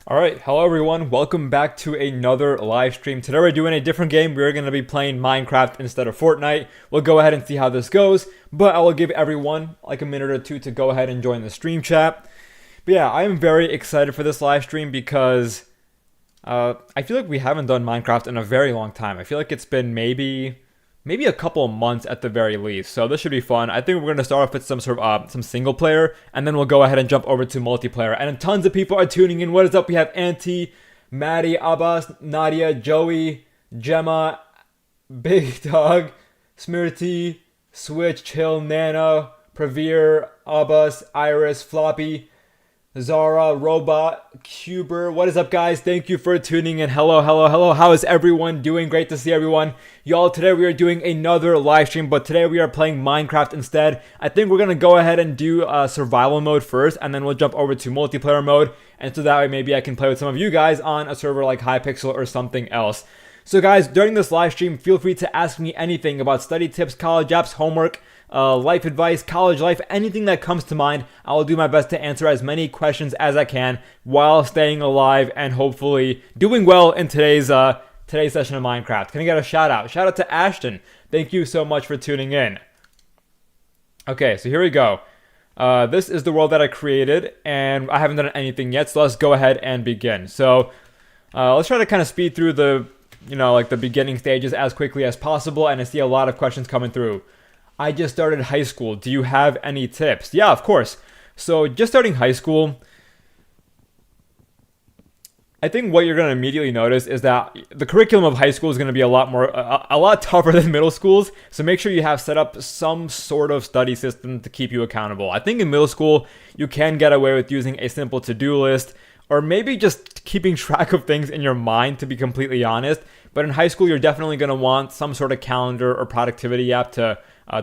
All right, hello everyone. Welcome back to another live stream. Today we're doing a different game. We're going to be playing Minecraft instead of Fortnite. We'll go ahead and see how this goes, but I will give everyone like a minute or two to go ahead and join the stream chat. But yeah, I am very excited for this live stream because I feel like we haven't done Minecraft in a very long time. I feel like it's been maybe a couple of months at the very least. So this should be fun. I think we're going to start off with some sort of some single player, and then we'll go ahead and jump over to multiplayer. And tons of people are tuning in. What is up? We have Auntie, Maddie, Abbas, Nadia, Joey, Gemma, Big Dog, Smirty, Switch, Chill, Nana, Pravir, Abbas, Iris, Floppy, Zara, Robot, Cuber. What is up, guys? Thank you for tuning in. Hello, hello, hello. How is everyone doing? Great to see everyone. Y'all, today we are doing another live stream, but today we are playing Minecraft instead. I think we're going to go ahead and do survival mode first, and then we'll jump over to multiplayer mode. And so that way maybe I can play with some of you guys on a server like Hypixel or something else. So guys, during this live stream, feel free to ask me anything about study tips, college apps, homework, life advice, college life, anything that comes to mind. I will do my best to answer as many questions as I can while staying alive and hopefully doing well in today's session of Minecraft. Can I get a shout out? Shout out to Ashton. Thank you so much for tuning in. Okay, so here we go. This is the world that I created, and I haven't done anything yet, so let's go ahead and begin. So let's try to kind of speed through the beginning stages as quickly as possible, and I see a lot of questions coming through. I just started high school. Do you have any tips? Yeah, of course. So just starting high school, I think what you're going to immediately notice is that the curriculum of high school is going to be a lot tougher than middle schools. So make sure you have set up some sort of study system to keep you accountable. I think in middle school, you can get away with using a simple to-do list, or maybe just keeping track of things in your mind, to be completely honest. But in high school, you're definitely going to want some sort of calendar or productivity app to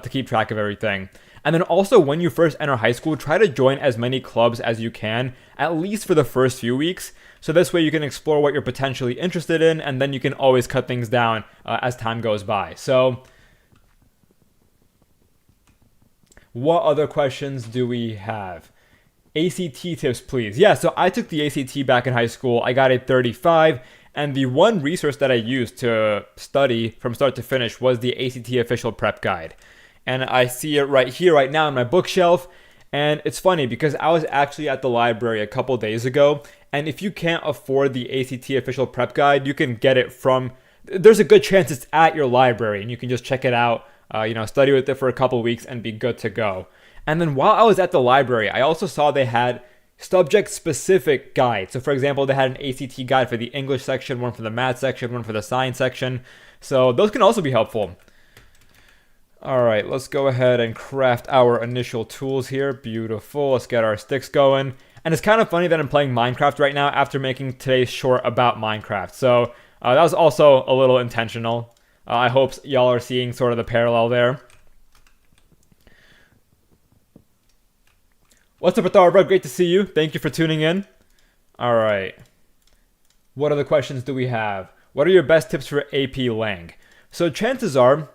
keep track of everything. And then also, when you first enter high school, try to join as many clubs as you can, at least for the first few weeks. So this way you can explore what you're potentially interested in, and then you can always cut things down as time goes by. So what other questions do we have? ACT tips, please. Yeah, so I took the ACT back in high school. I got a 35. And the one resource that I used to study from start to finish was the ACT official prep guide. And I see it right here, right now, in my bookshelf. And it's funny because I was actually at the library a couple days ago. And if you can't afford the ACT official prep guide, you can get it from, there's a good chance it's at your library. And you can just check it out, study with it for a couple weeks and be good to go. And then while I was at the library, I also saw they had subject-specific guides. So for example, they had an ACT guide for the English section, one for the math section, one for the science section. So those can also be helpful. All right, let's go ahead and craft our initial tools here. Beautiful. Let's get our sticks going. And it's kind of funny that I'm playing Minecraft right now after making today's short about Minecraft. So that was also a little intentional. I hope y'all are seeing sort of the parallel there. What's up, Athara? Great to see you. Thank you for tuning in. All right. What other questions do we have? What are your best tips for AP Lang? So chances are,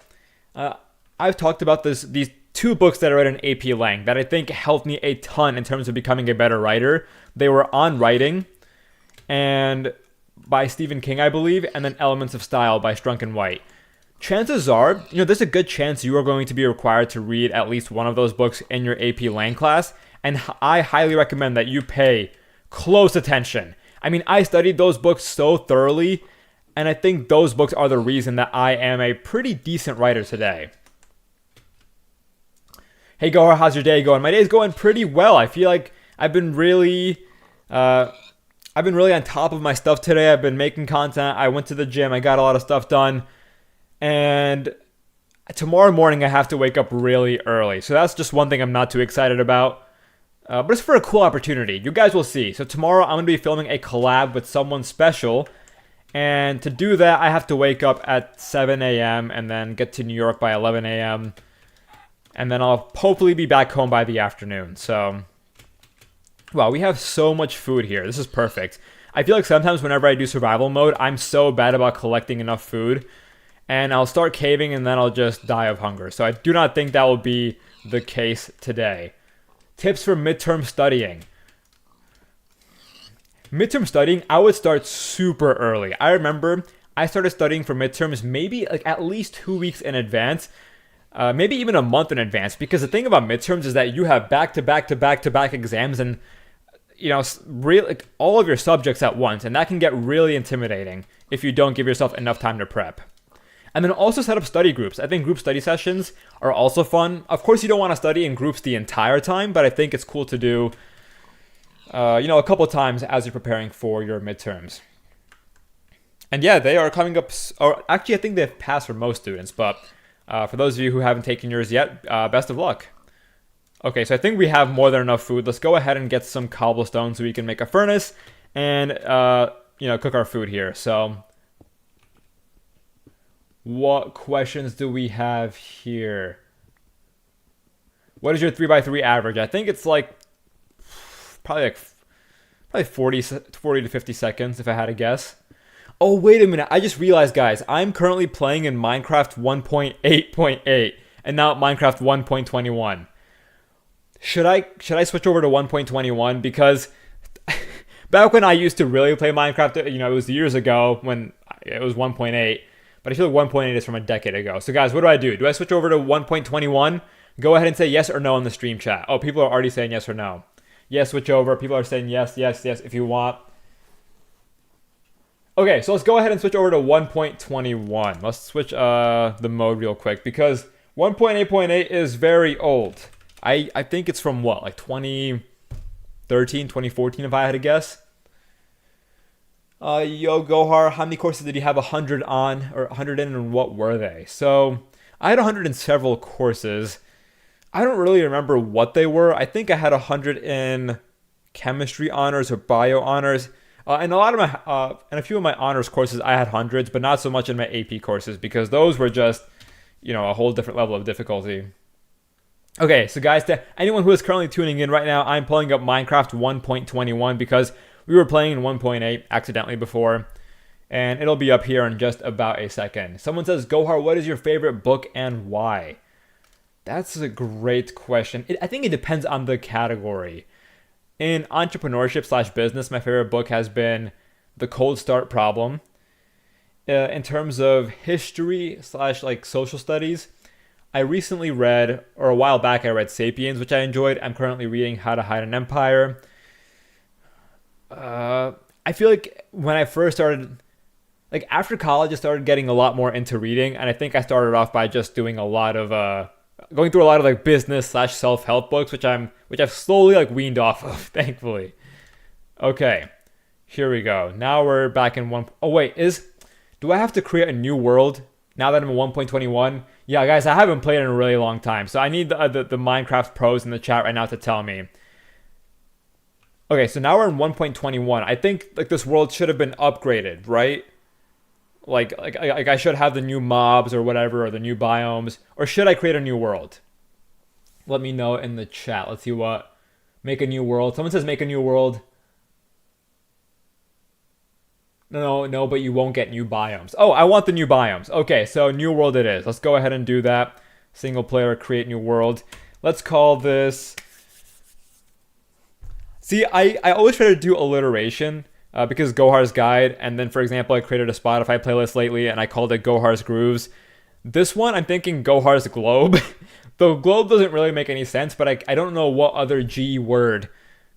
I've talked about these two books that I read in AP Lang that I think helped me a ton in terms of becoming a better writer. They were On Writing, and by Stephen King, I believe, and then Elements of Style by Strunk and White. Chances are, there's a good chance you are going to be required to read at least one of those books in your AP Lang class. And I highly recommend that you pay close attention. I mean, I studied those books so thoroughly, and I think those books are the reason that I am a pretty decent writer today. Hey, Gohar, how's your day going? My day's going pretty well. I feel like I've been really on top of my stuff today. I've been making content. I went to the gym. I got a lot of stuff done. And tomorrow morning, I have to wake up really early. So that's just one thing I'm not too excited about. But it's for a cool opportunity. You guys will see. So tomorrow I'm going to be filming a collab with someone special. And to do that, I have to wake up at 7 a.m. and then get to New York by 11 a.m. And then I'll hopefully be back home by the afternoon. So, wow, we have so much food here. This is perfect. I feel like sometimes whenever I do survival mode, I'm so bad about collecting enough food. And I'll start caving and then I'll just die of hunger. So I do not think that will be the case today. Tips for midterm studying. midterm studying, I would start super early. I remember I started studying for midterms maybe like at least 2 weeks in advance, maybe even a month in advance. Because the thing about midterms is that you have back to back to back to back exams, and really like all of your subjects at once, and that can get really intimidating if you don't give yourself enough time to prep. And then also set up study groups. I think group study sessions are also fun. Of course, you don't want to study in groups the entire time, but I think it's cool to do, a couple times as you're preparing for your midterms. And yeah, they are coming up, or actually, I think they've passed for most students, but for those of you who haven't taken yours yet, best of luck. Okay, so I think we have more than enough food. Let's go ahead and get some cobblestone so we can make a furnace and, cook our food here. So what questions do we have here? What is your 3x3 average? I think it's like probably 40 to 50 seconds if I had to guess. Oh, wait a minute. I just realized, guys, I'm currently playing in Minecraft 1.8.8 and not Minecraft 1.21. Should I switch over to 1.21? Because back when I used to really play Minecraft, it was years ago when it was 1.8. But I feel like 1.8 is from a decade ago. So guys, what do? Do I switch over to 1.21? Go ahead and say yes or no in the stream chat. Oh, people are already saying yes or no. Yes, switch over. People are saying yes, yes, yes if you want. Okay, so let's go ahead and switch over to 1.21. Let's switch the mode real quick because 1.8.8 is very old. I think it's from what, like 2013, 2014 if I had to guess. Yo, Gohar, how many courses did you have 100 on, or 100 in, and what were they? So, I had 100 in several courses. I don't really remember what they were. I think I had 100 in chemistry honors or bio honors. And a lot of my, and a few of my honors courses, I had hundreds, but not so much in my AP courses, because those were just, a whole different level of difficulty. Okay, so guys, to anyone who is currently tuning in right now, I'm pulling up Minecraft 1.21 because we were playing in 1.8 accidentally before, and it'll be up here in just about a second. Someone says, Gohar, what is your favorite book and why? That's a great question. I think it depends on the category. In entrepreneurship / business, my favorite book has been The Cold Start Problem. In terms of history / social studies, I recently read, or a while back I read Sapiens, which I enjoyed. I'm currently reading How to Hide an Empire. I feel like when I first started, after college, I started getting a lot more into reading, and I think I started off by just doing a lot of, going through a lot of business / self-help books, which I've slowly weaned off of, thankfully. Okay, here we go. Now we're back in one. Oh wait, do I have to create a new world now that I'm in 1.21? Yeah, guys, I haven't played in a really long time, so I need the Minecraft pros in the chat right now to tell me. Okay, so now we're in 1.21. I think this world should have been upgraded, right? I should have the new mobs or whatever, or the new biomes, or should I create a new world? Let me know in the chat. Let's see what. Make a new world. Someone says make a new world. No, but you won't get new biomes. Oh, I want the new biomes. Okay, so new world it is. Let's go ahead and do that. Single player, create new world. Let's call this. See, I always try to do alliteration because Gohar's Guide, and then, for example, I created a Spotify playlist lately, and I called it Gohar's Grooves. This one, I'm thinking Gohar's Globe. The globe doesn't really make any sense, but I don't know what other G word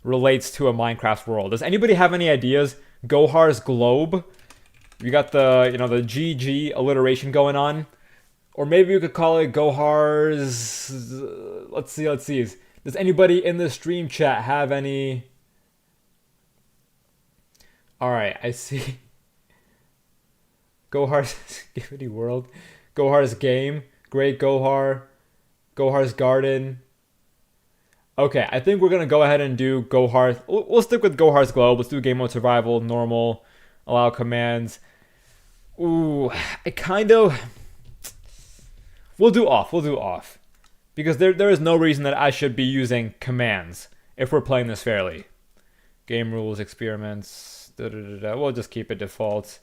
relates to a Minecraft world. Does anybody have any ideas? Gohar's Globe? You got the, the GG alliteration going on. Or maybe you could call it Gohar's... Let's see. Does anybody in the stream chat have any... Alright, I see. Gohar's Skibidi World. Gohar's Game. Great Gohar. Gohar's Garden. Okay, I think we're going to go ahead and do Gohar's... We'll stick with Gohar's Globe. Let's do Game Mode Survival, Normal, Allow Commands. Ooh, it kind of... We'll do off. Because there is no reason that I should be using commands if we're playing this fairly. Game rules, experiments, We'll just keep it default.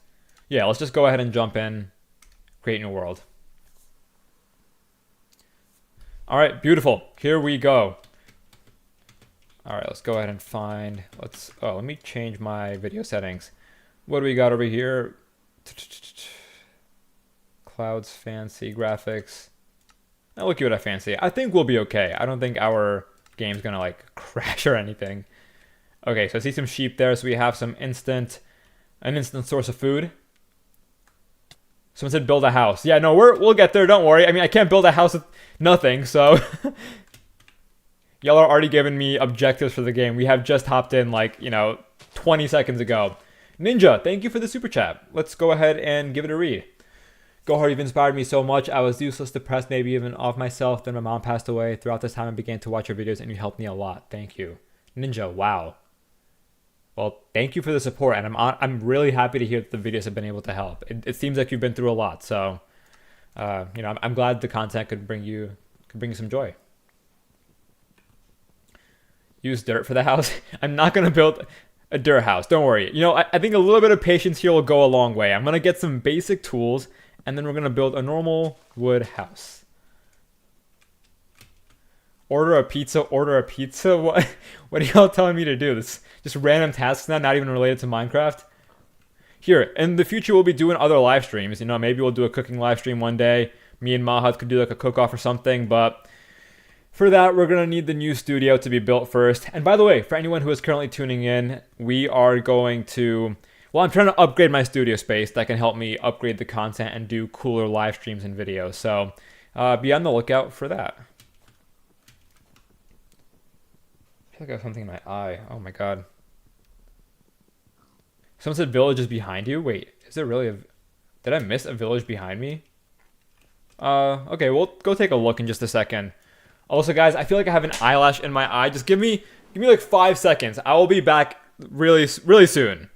Yeah, let's just go ahead and jump in. Create new world. Alright, beautiful. Here we go. All right, let's go ahead and find, let me change my video settings. What do we got over here? Clouds, fancy, graphics. I'll look at what I fancy. I think we'll be okay. I don't think our game's gonna like crash or anything. Okay, so I see some sheep there, so we have an instant source of food. Someone said build a house. Yeah, no, we'll get there, don't worry. I mean, I can't build a house with nothing, so y'all are already giving me objectives for the game. We have just hopped in 20 seconds ago. Ninja, thank you for the super chat. Let's go ahead and give it a read. Go Hard, you've inspired me so much. I was useless, depressed, maybe even off myself. Then my mom passed away. Throughout this time, I began to watch your videos, and you helped me a lot. Thank you. Ninja, wow. Well, thank you for the support, and I'm really happy to hear that the videos have been able to help. It seems like you've been through a lot, so I'm glad the content could bring you some joy. Use dirt for the house. I'm not gonna build a dirt house. Don't worry. I think a little bit of patience here will go a long way. I'm gonna get some basic tools, and then we're gonna build a normal wood house. Order a pizza. What are y'all telling me to do? This just random tasks now, not even related to Minecraft. Here, in the future, we'll be doing other live streams. Maybe we'll do a cooking live stream one day. Me and Mahat could do like a cook-off or something, but for that, we're going to need the new studio to be built first. And by the way, for anyone who is currently tuning in, we are going to... Well, I'm trying to upgrade my studio space that can help me upgrade the content and do cooler live streams and videos. So be on the lookout for that. I feel like I have something in my eye. Oh my god. Someone said village is behind you. Wait, is there really did I miss a village behind me? Okay, we'll go take a look in just a second. Also, guys, I feel like I have an eyelash in my eye. Just give me like 5 seconds. I will be back really soon.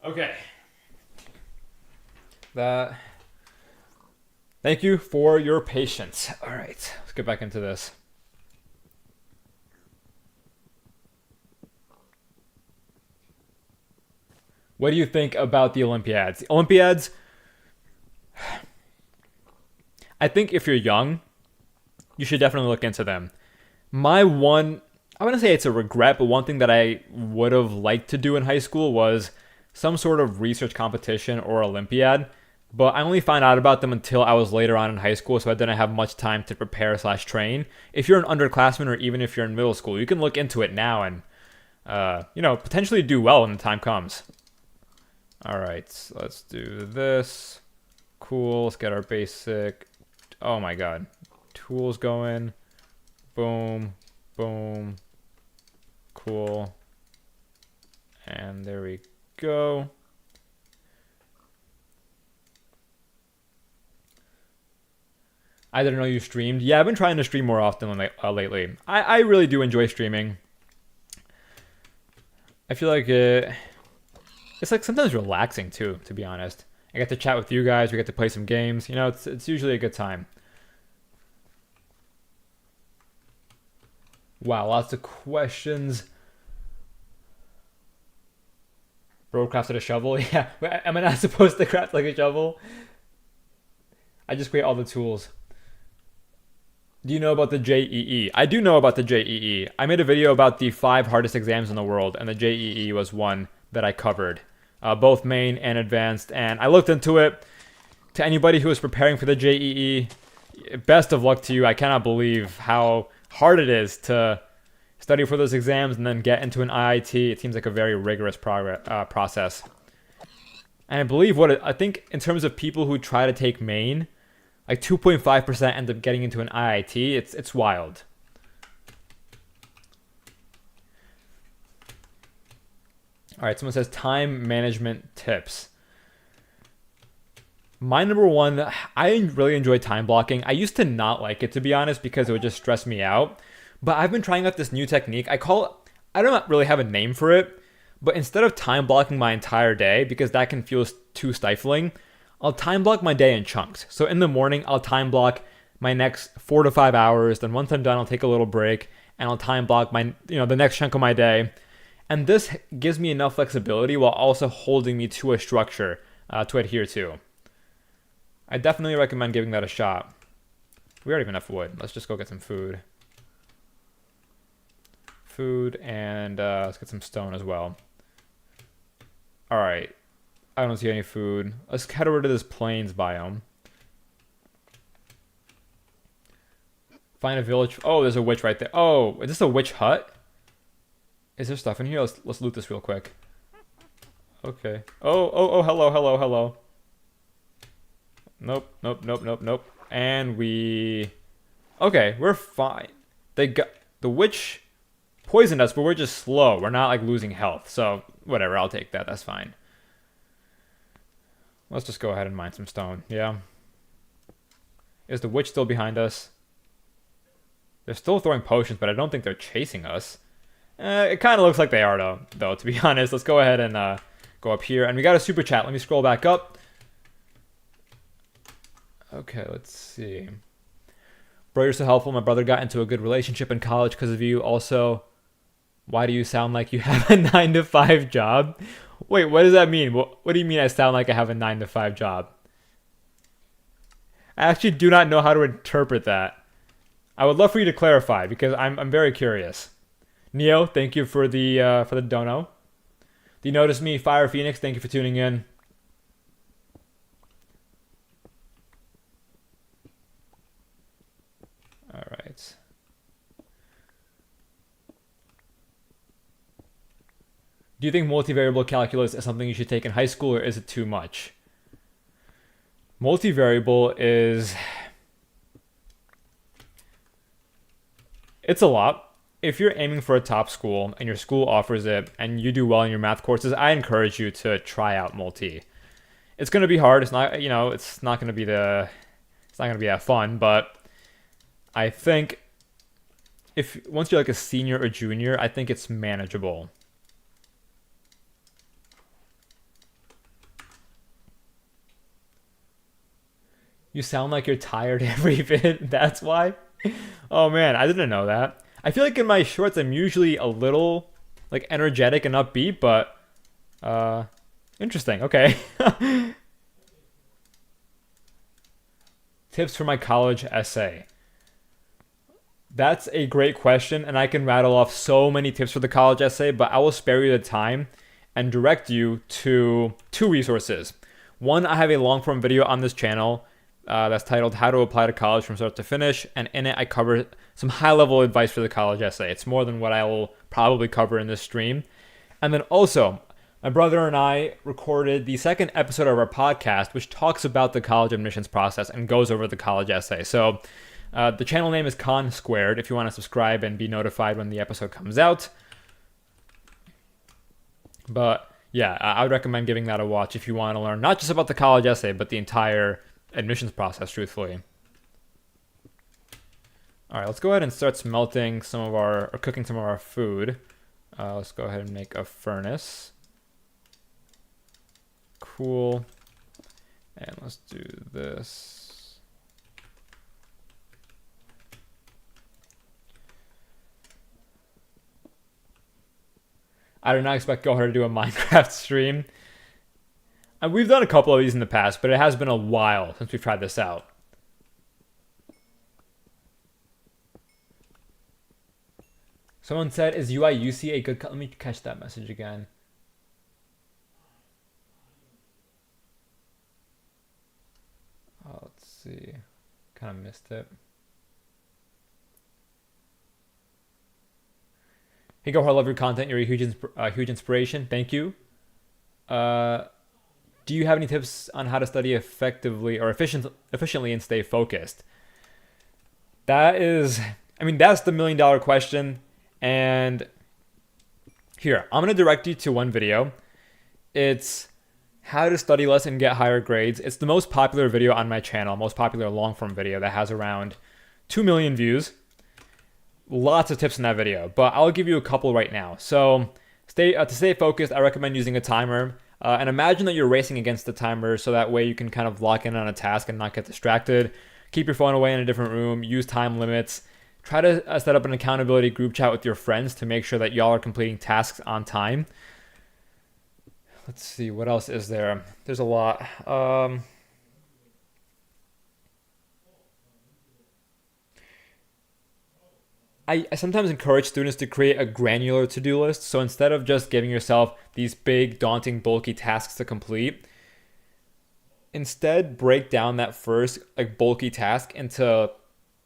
Okay. Thank you for your patience. All right, let's get back into this. What do you think about the Olympiads? The Olympiads, I think if you're young, you should definitely look into them. I wouldn't say it's a regret, but one thing that I would have liked to do in high school was some sort of research competition or Olympiad, but I only found out about them until I was later on in high school, so I didn't have much time to prepare/train. If you're an underclassman or even if you're in middle school, you can look into it now and, potentially do well when the time comes. All right, so let's do this. Cool, let's get our basic, oh my god, tools going. Boom, boom, cool. And there we go. I didn't know you streamed. Yeah, I've been trying to stream more often lately. I really do enjoy streaming. I feel like it's like sometimes relaxing too, to be honest. I get to chat with you guys. We get to play some games. It's usually a good time. Wow, lots of questions. Bro crafted a shovel? Yeah. Am I not supposed to craft like a shovel? I just create all the tools. Do you know about the JEE? I do know about the JEE. I made a video about the 5 hardest exams in the world, and the JEE was one that I covered. Both main and advanced, and I looked into it. To anybody who is preparing for the JEE, best of luck to you. I cannot believe how hard it is to study for those exams and then get into an IIT. It seems like a very rigorous process. And I believe I think in terms of people who try to take main, like 2.5% end up getting into an IIT. It's wild. All right, someone says time management tips. My number one, I really enjoy time blocking. I used to not like it, to be honest, because it would just stress me out. But I've been trying out this new technique. I don't really have a name for it, but instead of time blocking my entire day, because that can feel too stifling, I'll time block my day in chunks. So in the morning, I'll time block my next 4 to 5 hours. Then once I'm done, I'll take a little break and I'll time block the next chunk of my day. And this gives me enough flexibility while also holding me to a structure to adhere to. I definitely recommend giving that a shot. We already have enough wood. Let's just go get some food. Food, and let's get some stone as well. Alright. I don't see any food. Let's head over to this plains biome. Find a village. Oh, there's a witch right there. Oh, is this a witch hut? Is there stuff in here? Let's loot this real quick. Okay. Oh, hello. Nope. And we... Okay, we're fine. The witch poisoned us, but we're just slow. We're not, like, losing health. So, whatever, I'll take that. That's fine. Let's just go ahead and mine some stone. Yeah. Is the witch still behind us? They're still throwing potions, but I don't think they're chasing us. It kind of looks like they are, though, to be honest. Let's go ahead and go up here. And we got a super chat. Let me scroll back up. Okay, let's see. Bro, you're so helpful. My brother got into a good relationship in college because of you. Also, why do you sound like you have a 9-to-5 job? Wait, what does that mean? What do you mean I sound like I have a 9-to-5 job? I actually do not know how to interpret that. I would love for you to clarify because I'm very curious. Neo, thank you for the dono. Do you notice me? Fire Phoenix, thank you for tuning in. All right. Do you think multivariable calculus is something you should take in high school, or is it too much? Multivariable is... It's a lot. If you're aiming for a top school and your school offers it and you do well in your math courses, I encourage you to try out multi. It's going to be hard. It's not, it's not going to be that fun, but I think once you're like a senior or junior, I think it's manageable. You sound like you're tired every bit. That's why? Oh man, I didn't know that. I feel like in my shorts I'm usually a little like energetic and upbeat, but interesting. Okay. Tips for my college essay. That's a great question, and I can rattle off so many tips for the college essay, but I will spare you the time and direct you to 2 resources. One, I have a long form video on this channel that's titled How to Apply to College from Start to Finish, and in it I cover some high-level advice for the college essay. It's more than what I will probably cover in this stream. And then also, my brother and I recorded the 2nd episode of our podcast, which talks about the college admissions process and goes over the college essay. So the channel name is Con Squared if you want to subscribe and be notified when the episode comes out. But yeah, I would recommend giving that a watch if you want to learn not just about the college essay, but the entire admissions process, truthfully. All right, let's go ahead and start smelting or cooking some of our food. Let's go ahead and make a furnace. Cool. And let's do this. I did not expect Gohar to do a Minecraft stream. And we've done a couple of these in the past, but it has been a while since we've tried this out. Someone said, is UIUC a good... Let me catch that message again. Oh, let's see. Kind of missed it. Hey, Gohar, I love your content. You're a huge inspiration. Thank you. Do you have any tips on how to study effectively or efficiently and stay focused? That's the $1 million question. And here, I'm going to direct you to one video. It's how to study less and get higher grades. It's the most popular video on my channel, most popular long form video that has around 2 million views. Lots of tips in that video, but I'll give you a couple right now. So to stay focused, I recommend using a timer. And imagine that you're racing against the timer so that way you can kind of lock in on a task and not get distracted. Keep your phone away in a different room. Use time limits. Try to set up an accountability group chat with your friends to make sure that y'all are completing tasks on time. Let's see, what else is there? There's a lot. I sometimes encourage students to create a granular to-do list. So instead of just giving yourself these big, daunting, bulky tasks to complete, instead break down that first like bulky task into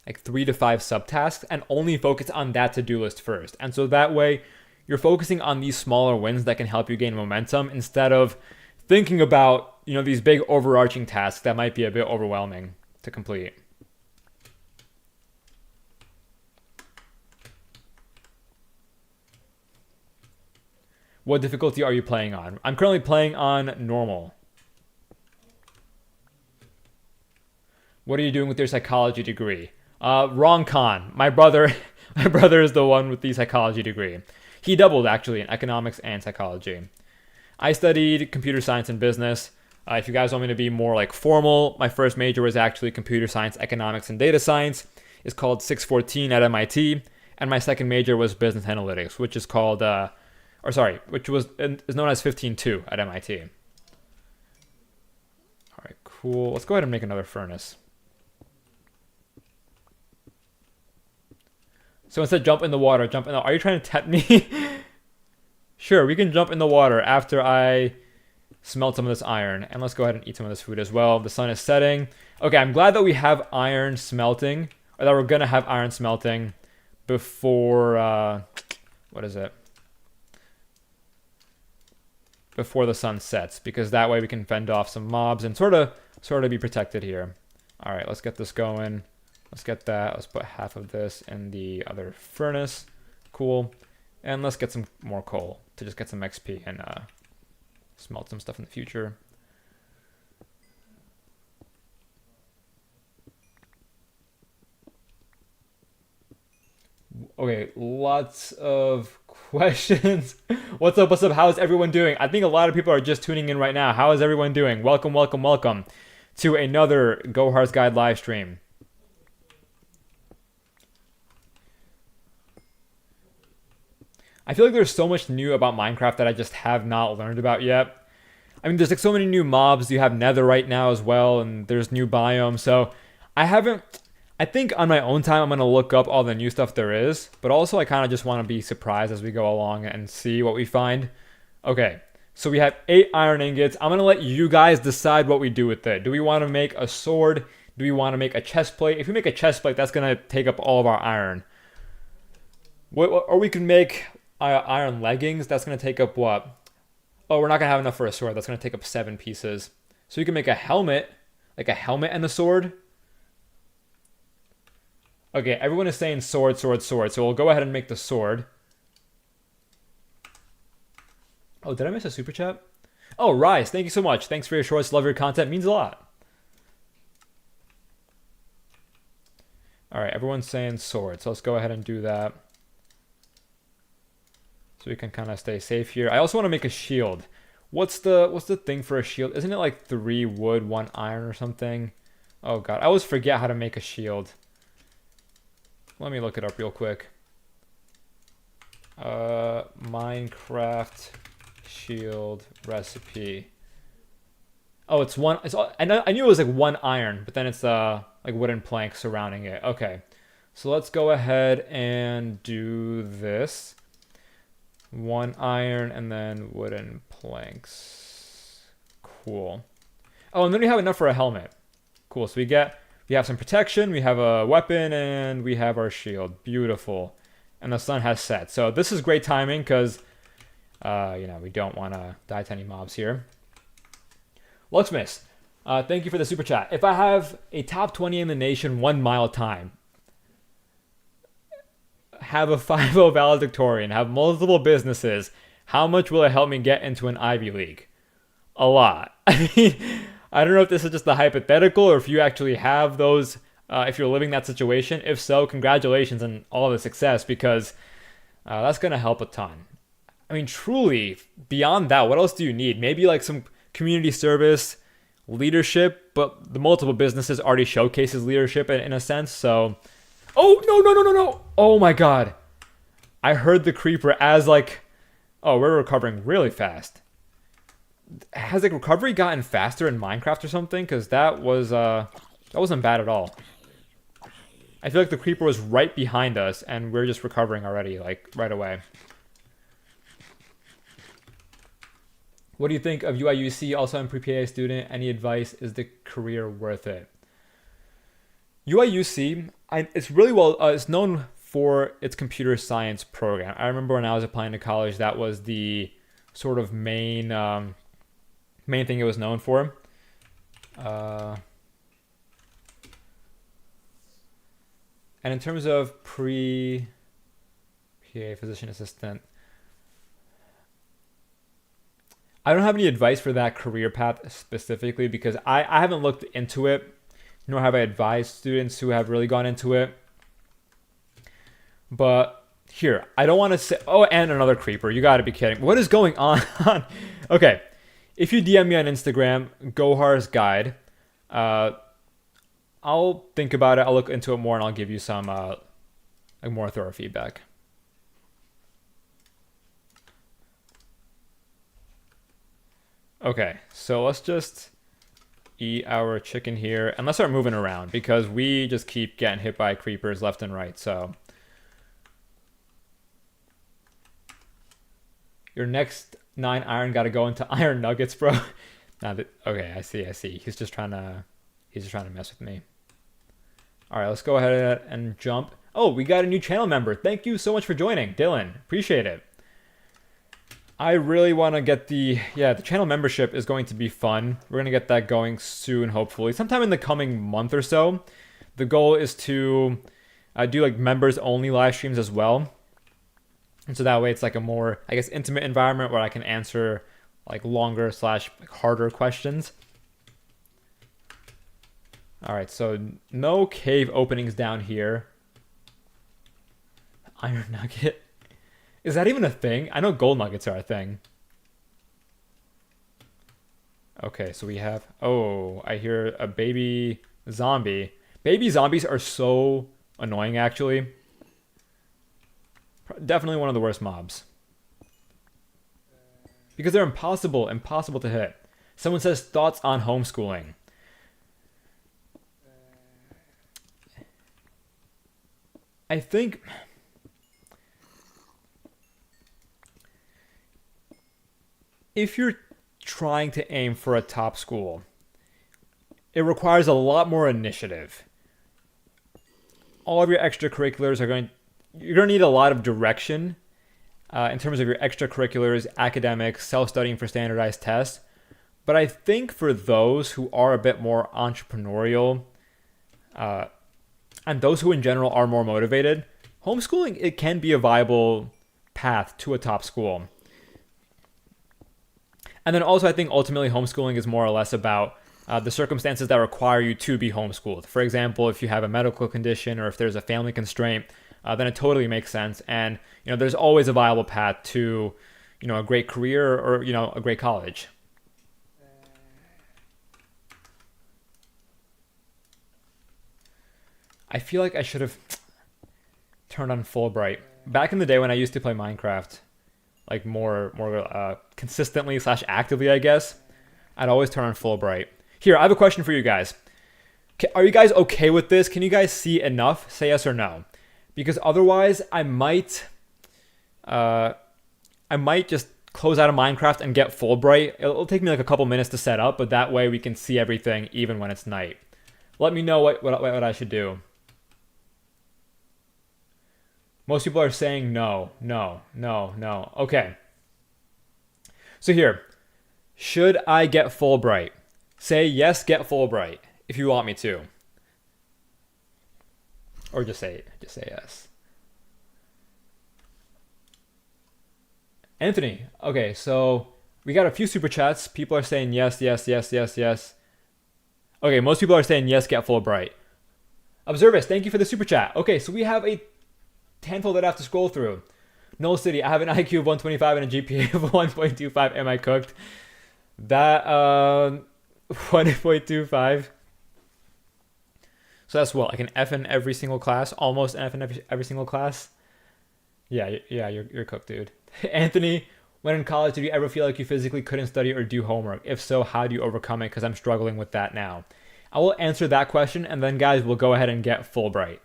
like 3 to 5 subtasks and only focus on that to-do list first. And so that way you're focusing on these smaller wins that can help you gain momentum instead of thinking about, these big overarching tasks that might be a bit overwhelming to complete. What difficulty are you playing on? I'm currently playing on normal. What are you doing with your psychology degree? Wrong con. My brother is the one with the psychology degree. He doubled actually in economics and psychology. I studied computer science and business. If you guys want me to be more like formal, my first major was actually computer science, economics, and data science. It's called 614 at MIT. And my second major was business analytics, which is called, which is known as 15-2 at MIT. All right, cool. Let's go ahead and make another furnace. So instead, jump in the water. Are you trying to tempt me? Sure, we can jump in the water after I smelt some of this iron. And let's go ahead and eat some of this food as well. The sun is setting. Okay, I'm glad that we have iron smelting, or that we're going to have iron smelting before, before the sun sets, because that way we can fend off some mobs and sort of be protected here. All right, let's get this going. Let's get that. Let's put half of this in the other furnace. Cool. And let's get some more coal to just get some XP and smelt some stuff in the future. Okay, lots of questions. What's up? How is everyone doing? I think a lot of people are just tuning in right now. How is everyone doing? Welcome to another Go Hearts Guide live stream. I feel like there's so much new about Minecraft that I just have not learned about yet. I mean, there's like so many new mobs. You have netherite now as well, and there's new biomes. So I think on my own time, I'm going to look up all the new stuff there is. But also, I kind of just want to be surprised as we go along and see what we find. Okay, so we have 8 iron ingots. I'm going to let you guys decide what we do with it. Do we want to make a sword? Do we want to make a chest plate? If we make a chest plate, that's going to take up all of our iron. Or we can make iron leggings. That's going to take up what? Oh, we're not going to have enough for a sword. That's going to take up 7 pieces. So you can make a helmet, like a helmet and a sword. Okay, everyone is saying sword. So we'll go ahead and make the sword. Oh, did I miss a super chat? Oh, Rise, thank you so much. Thanks for your shorts. Love your content. Means a lot. All right, everyone's saying sword. So let's go ahead and do that. So we can kind of stay safe here. I also want to make a shield. What's the thing for a shield? Isn't it like 3 wood, 1 iron or something? Oh god, I always forget how to make a shield. Let me look it up real quick. Minecraft shield recipe. Oh, it's one. I knew it was like 1 iron, but then it's like wooden planks surrounding it. Okay, so let's go ahead and do this. 1 iron and then wooden planks. Cool. Oh, and then we have enough for a helmet. Cool. So we have some protection, we have a weapon, and we have our shield. Beautiful. And the sun has set. So this is great timing because, we don't want to die to any mobs here. Luxmas, thank you for the super chat. If I have a top 20 in the nation 1 mile time, have a 5.0 valedictorian, have multiple businesses, how much will it help me get into an Ivy League? A lot. I mean, I don't know if this is just a hypothetical or if you actually have those, if you're living that situation. If so, congratulations on all the success, because that's going to help a ton. I mean, truly, beyond that, what else do you need? Maybe like some community service, leadership, but the multiple businesses already showcases leadership in a sense, so Oh, no, no, no, no, no. Oh my god. I heard the creeper as like, oh, we're recovering really fast. Has like recovery gotten faster in Minecraft or something? Because that wasn't bad at all. I feel like the creeper was right behind us and we're just recovering already, like right away. What do you think of UIUC? Also, I'm pre-PA student. Any advice? Is the career worth it? UIUC, it's really well. It's known for its computer science program. I remember when I was applying to college, that was the sort of main thing it was known for. And in terms of pre-PA physician assistant, I don't have any advice for that career path specifically because I haven't looked into it, nor have I advised students who have really gone into it. But here, I don't want to say, oh, and another creeper. You got to be kidding. What is going on? Okay, if you DM me on Instagram, Gohar's Guide, I'll think about it. I'll look into it more, and I'll give you some like more thorough feedback. Okay, so let's just eat our chicken here, and let's start moving around because we just keep getting hit by creepers left and right. So your next 9 iron got to go into iron nuggets, bro. Okay, I see. He's just trying to mess with me. All right, let's go ahead and jump. Oh, we got a new channel member. Thank you so much for joining, Dylan. Appreciate it. I really want to get the channel membership is going to be fun. We're going to get that going soon, hopefully. Sometime in the coming month or so. The goal is to do like members only live streams as well. And so that way it's like a more, I guess, intimate environment where I can answer like longer / harder questions. All right, so no cave openings down here. Iron nugget. Is that even a thing? I know gold nuggets are a thing. Okay, so we have... Oh, I hear a baby zombie. Baby zombies are so annoying, actually. Definitely one of the worst mobs. Because they're impossible to hit. Someone says, thoughts on homeschooling. I think... if you're trying to aim for a top school, it requires a lot more initiative. All of your extracurriculars you're going to need a lot of direction in terms of your extracurriculars, academics, self-studying for standardized tests. But I think for those who are a bit more entrepreneurial and those who in general are more motivated, homeschooling, it can be a viable path to a top school. And then also I think ultimately homeschooling is more or less about the circumstances that require you to be homeschooled. For example, if you have a medical condition or if there's a family constraint, then it totally makes sense. And, there's always a viable path to, a great career or, a great college. I feel like I should have turned on Fulbright. Back in the day when I used to play Minecraft, like more consistently / actively, I guess, I'd always turn on Fulbright. Here, I have a question for you guys. Are you guys okay with this? Can you guys see enough? Say yes or no. Because otherwise, I might just close out of Minecraft and get Fulbright. It'll take me like a couple minutes to set up, but that way we can see everything even when it's night. Let me know what I should do. Most people are saying no. Okay. So here, should I get Fulbright? Say yes, get Fulbright if you want me to. Or just say yes. Anthony, okay, so we got a few super chats. People are saying yes. Okay, most people are saying yes, get Fulbright. Observus, thank you for the super chat. Okay, so we have a handful that I have to scroll through. Null City, I have an IQ of 125 and a GPA of 1.25. Am I cooked? That 1.25. So that's what, like an F in every single class, almost an F in every single class. Yeah, you're cooked, dude. Anthony, when in college, did you ever feel like you physically couldn't study or do homework? If so, how do you overcome it? Because I'm struggling with that now. I will answer that question, and then guys, we'll go ahead and get Fulbright,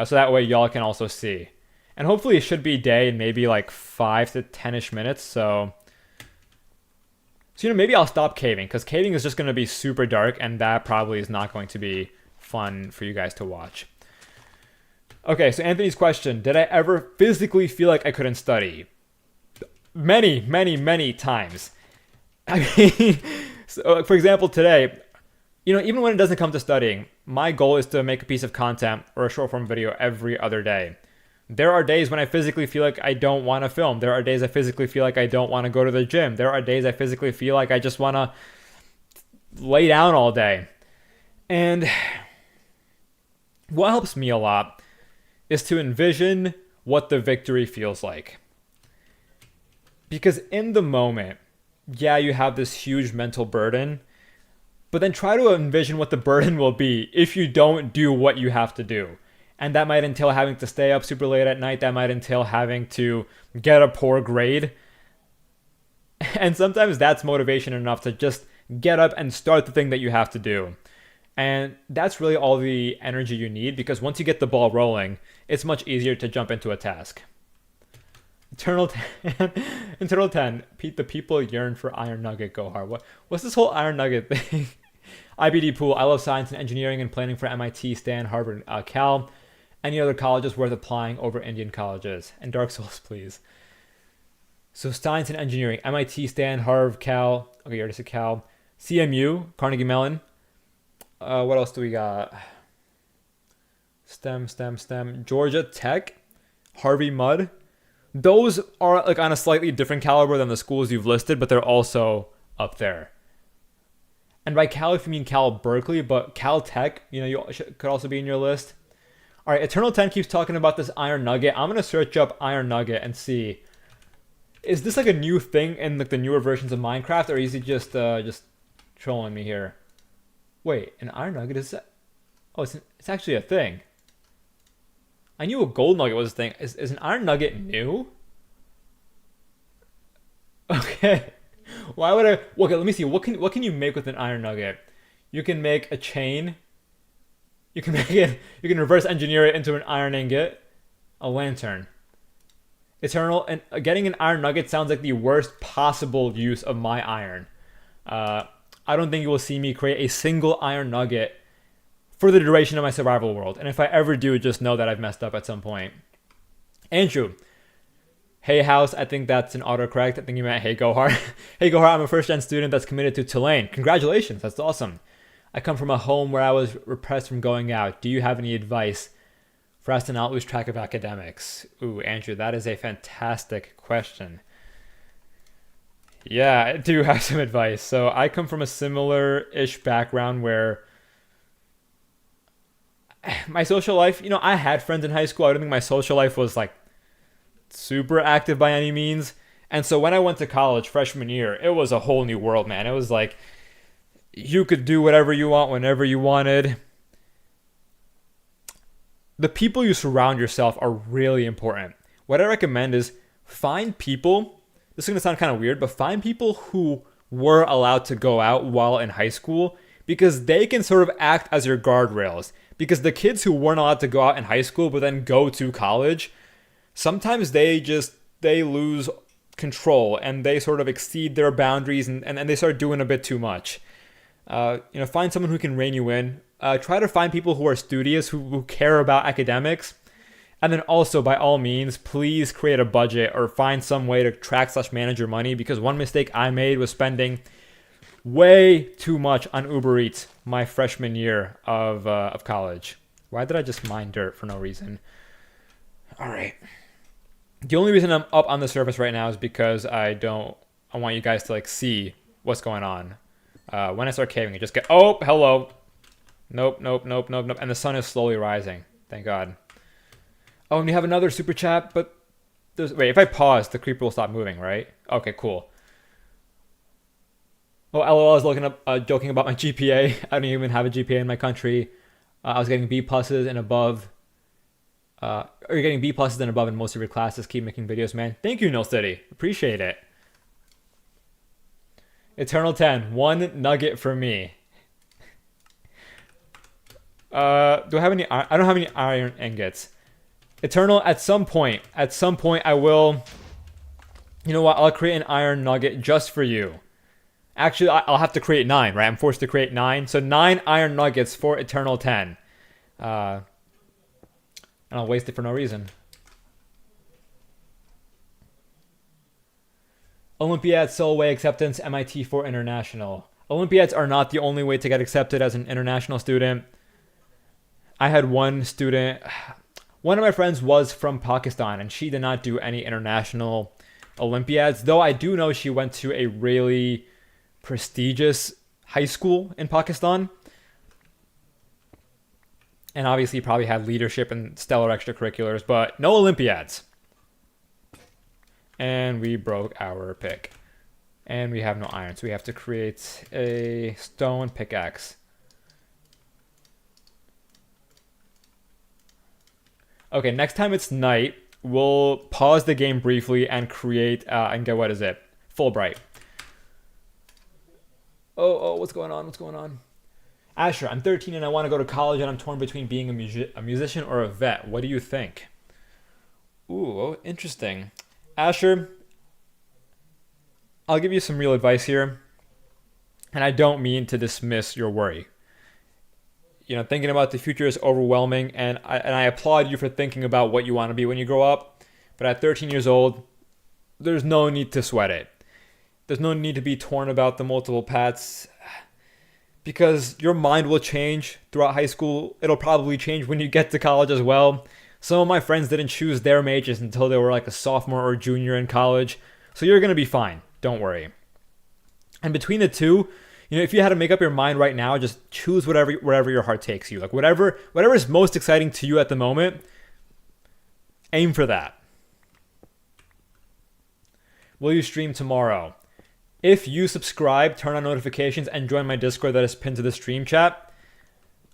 so that way y'all can also see. And hopefully it should be day in maybe like 5 to 10ish minutes. So maybe I'll stop caving, because caving is just going to be super dark, and that probably is not going to be fun for you guys to watch. Okay, so Anthony's question, did I ever physically feel like I couldn't study? Many times. I mean, so for example, today, even when it doesn't come to studying, my goal is to make a piece of content or a short form video every other day. There are days when I physically feel like I don't want to film. There are days I physically feel like I don't want to go to the gym. There are days I physically feel like I just want to lay down all day. And what helps me a lot is to envision what the victory feels like. Because in the moment, yeah, you have this huge mental burden, but then try to envision what the burden will be if you don't do what you have to do. And that might entail having to stay up super late at night. That might entail having to get a poor grade. And sometimes that's motivation enough to just get up and start the thing that you have to do. And that's really all the energy you need, because once you get the ball rolling, it's much easier to jump into a task. Eternal 10, Pete, the people yearn for Iron Nugget, go hard. What's this whole Iron Nugget thing? IBD Pool, I love science and engineering and planning for MIT, Stan, Harvard, Cal. Any other colleges worth applying over Indian colleges? And Dark Souls, please. So science and engineering, MIT, Stan, Harvard, Cal. Okay, you already said Cal. CMU, Carnegie Mellon. What else do we got? STEM. Georgia Tech, Harvey Mudd. Those are like on a slightly different caliber than the schools you've listed, but they're also up there. And by Cal, if you mean Cal Berkeley, but Cal Tech, could also be in your list. All right, Eternal 10 keeps talking about this Iron Nugget. I'm going to search up Iron Nugget and see. Is this like a new thing in like the newer versions of Minecraft, or is he just trolling me here? Wait, an Iron Nugget is that? Oh, it's actually a thing. I knew a Gold Nugget was a thing. Is an Iron Nugget new? Okay. Why would I? Okay, let me see. What can you make with an Iron Nugget? You can make a chain. You can make it. You can reverse engineer it into an iron ingot, a lantern. Eternal, and getting an Iron Nugget sounds like the worst possible use of my iron. I don't think you will see me create a single Iron Nugget for the duration of my survival world. And if I ever do, just know that I've messed up at some point. Andrew. Hey House, I think that's an autocorrect. I think you meant Hey Gohar. Hey Gohar, I'm a first-gen student that's committed to Tulane. Congratulations, that's awesome. I come from a home where I was repressed from going out. Do you have any advice for us to not lose track of academics? Ooh, Andrew, that is a fantastic question. Yeah, I do have some advice. So I come from a similar-ish background where my social life, I had friends in high school. I don't think my social life was like super active by any means. And so when I went to college freshman year, it was a whole new world, man. It was like you could do whatever you want whenever you wanted. The people you surround yourself are really important. What I recommend is find people, this is going to sound kind of weird, but find people who were allowed to go out while in high school, because they can sort of act as your guardrails. Because the kids who weren't allowed to go out in high school but then go to college, sometimes they lose control and they sort of exceed their boundaries and they start doing a bit too much. Find someone who can rein you in. Try to find people who are studious, who care about academics. And then also, by all means, please create a budget or find some way to track/manage your money, because one mistake I made was spending way too much on Uber Eats my freshman year of college. Why did I just mine dirt for no reason? All right. The only reason I'm up on the surface right now is because I want you guys to see what's going on. When I start caving, I just get, oh, hello. Nope. And the sun is slowly rising. Thank God. Oh, and we have another super chat, but wait, if I pause, the creeper will stop moving, right? Okay, cool. Oh, LOL is joking about my GPA. I don't even have a GPA in my country. I was getting B pluses and above. Or you're getting B pluses and above in most of your classes. Keep making videos, man. Thank you, Nil City. Appreciate it. Eternal 10. One nugget for me. Do I have any? I don't have any iron ingots. Eternal, at some point I will. You know what? I'll create an iron nugget just for you. Actually, I'll have to create 9, right? I'm forced to create 9. So 9 iron nuggets for Eternal 10. And I'll waste it for no reason. Olympiad, Solway acceptance, MIT for international. Olympiads are not the only way to get accepted as an international student. I had one student, one of my friends was from Pakistan, and she did not do any international Olympiads, though I do know she went to a really prestigious high school in Pakistan. And obviously probably had leadership and stellar extracurriculars, but no Olympiads. And we broke our pick. And we have no iron, so we have to create a stone pickaxe. Okay, next time it's night, we'll pause the game briefly and create, and get, what is it? Fulbright. Oh, what's going on? What's going on? Asher, I'm 13 and I want to go to college and I'm torn between being a musician or a vet. What do you think? Ooh, interesting. Asher, I'll give you some real advice here. And I don't mean to dismiss your worry. You know, thinking about the future is overwhelming, and I applaud you for thinking about what you want to be when you grow up. But at 13 years old, there's no need to sweat it. There's no need to be torn about the multiple paths, because your mind will change throughout high school. It'll probably change when you get to college as well. Some of my friends didn't choose their majors until they were like a sophomore or junior in college. So you're going to be fine. Don't worry. And between the two, you know, if you had to make up your mind right now, just choose wherever your heart takes you. Like whatever is most exciting to you at the moment, aim for that. Will you stream tomorrow? If you subscribe, turn on notifications, and join my Discord that is pinned to the stream chat,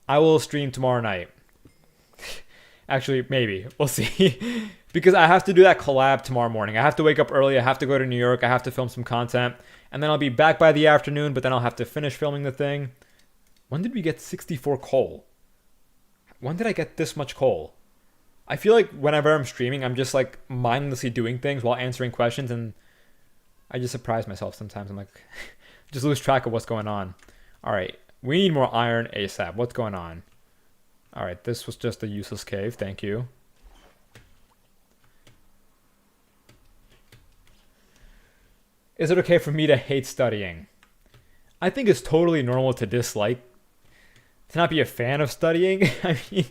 I will stream tomorrow night. Actually, maybe. We'll see. Because I have to do that collab tomorrow morning. I have to wake up early. I have to go to New York. I have to film some content. And then I'll be back by the afternoon, but then I'll have to finish filming the thing. When did we get 64 coal? When did I get this much coal? I feel like whenever I'm streaming, I'm just like mindlessly doing things while answering questions, and I just surprise myself sometimes. I'm like, just lose track of what's going on. All right, we need more iron ASAP. What's going on? All right, this was just a useless cave. Thank you. Is it okay for me to hate studying? I think it's totally normal to dislike, to not be a fan of studying. I mean,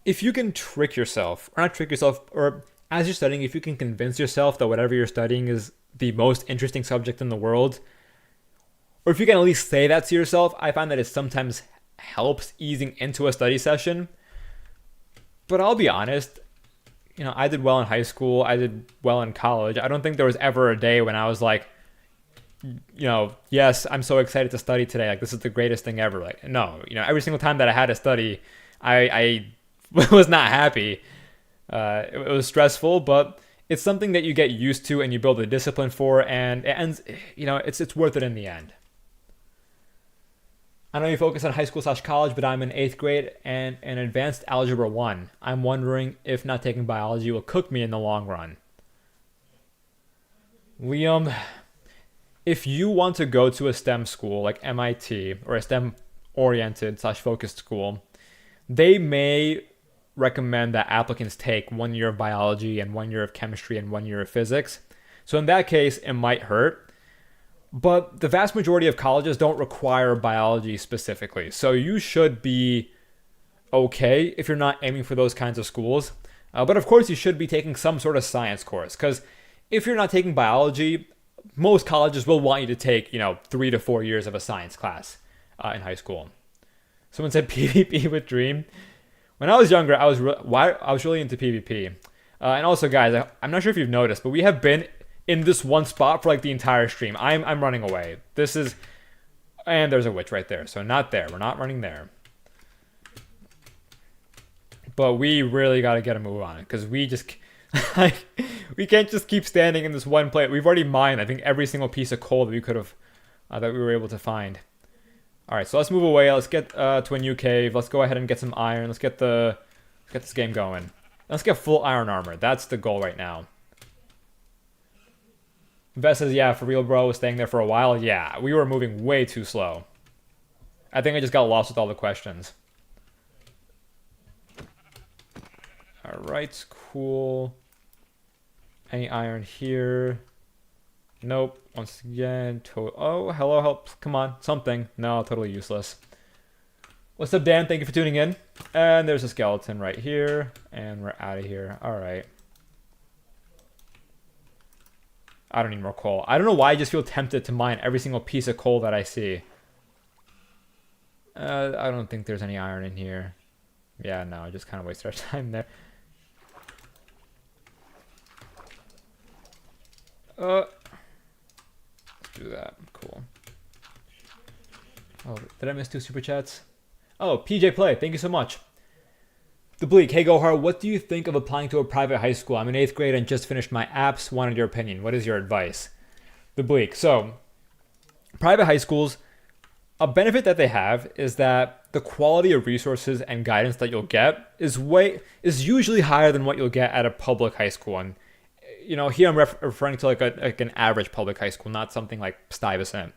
if you can trick yourself, or not trick yourself, or as you're studying, if you can convince yourself that whatever you're studying is the most interesting subject in the world, or if you can at least say that to yourself, I find that it sometimes helps easing into a study session. But I'll be honest, you know, I did well in high school. I did well in college. I don't think there was ever a day when I was like, you know, yes, I'm so excited to study today. Like, this is the greatest thing ever. Like, no, you know, every single time that I had to study, I was not happy. It was stressful, but it's something that you get used to and you build a discipline for, and it ends, you know, it's worth it in the end. I know you focus on high school/college, but I'm in 8th grade and in advanced algebra 1. I'm wondering if not taking biology will cook me in the long run. Liam, if you want to go to a STEM school like MIT or a STEM-oriented/focused school, they may recommend that applicants take 1 year of biology and 1 year of chemistry and 1 year of physics. So in that case, it might hurt. But the vast majority of colleges don't require biology specifically. So you should be okay if you're not aiming for those kinds of schools. But of course, you should be taking some sort of science course. Because if you're not taking biology, most colleges will want you to take, you know, 3 to 4 years of a science class in high school. Someone said PvP with Dream. When I was younger, I was really into PvP. And also, guys, I'm not sure if you've noticed, but we have been in this one spot for like the entire stream. I'm running away. This is And there's a witch right there. So not there. We're not running there. But we really got to get a move on it. Because we just... we can't just keep standing in this one place. We've already mined, I think, every single piece of coal that we could have... that we were able to find. Alright, so let's move away. Let's get to a new cave. Let's go ahead and get some iron. Let's get this game going. Let's get full iron armor. That's the goal right now. Vest says, yeah, for real, bro. Was staying there for a while. Yeah, we were moving way too slow. I think I just got lost with all the questions. Alright, cool. Any iron here? Nope. Once again, oh, hello, help. Come on, something. No, totally useless. What's up, Dan? Thank you for tuning in. And there's a skeleton right here. And we're out of here. Alright. I don't need more coal. I don't know why I just feel tempted to mine every single piece of coal that I see. I don't think there's any iron in here. Yeah, no, I just kind of wasted our time there. Let's do that. Cool. Oh, did I miss 2 super chats? Oh, PJ Play, thank you so much. The Bleak, hey Gohar, what do you think of applying to a private high school? I'm in 8th grade and just finished my apps. Wanted your opinion. What is your advice? The Bleak, so private high schools, a benefit that they have is that the quality of resources and guidance that you'll get is usually higher than what you'll get at a public high school. And you know, here I'm referring to like an average public high school, not something like Stuyvesant.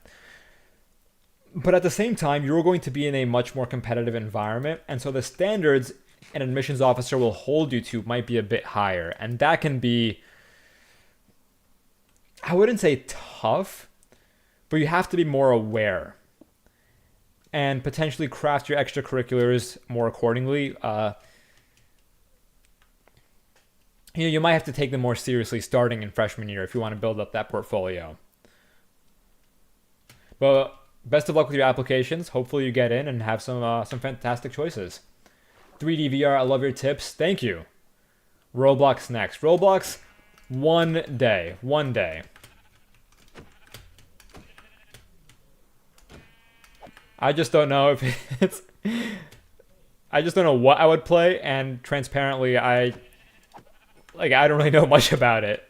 But at the same time, you're going to be in a much more competitive environment, and so the standards an admissions officer will hold you to might be a bit higher, and that can be, I wouldn't say tough, but you have to be more aware and potentially craft your extracurriculars more accordingly. You might have to take them more seriously starting in freshman year if you want to build up that portfolio. But best of luck with your applications. Hopefully you get in and have some fantastic choices. 3D VR, I love your tips. Thank you. Roblox next. Roblox, one day. One day. I just don't know if it's... I just don't know what I would play, and transparently, I don't really know much about it.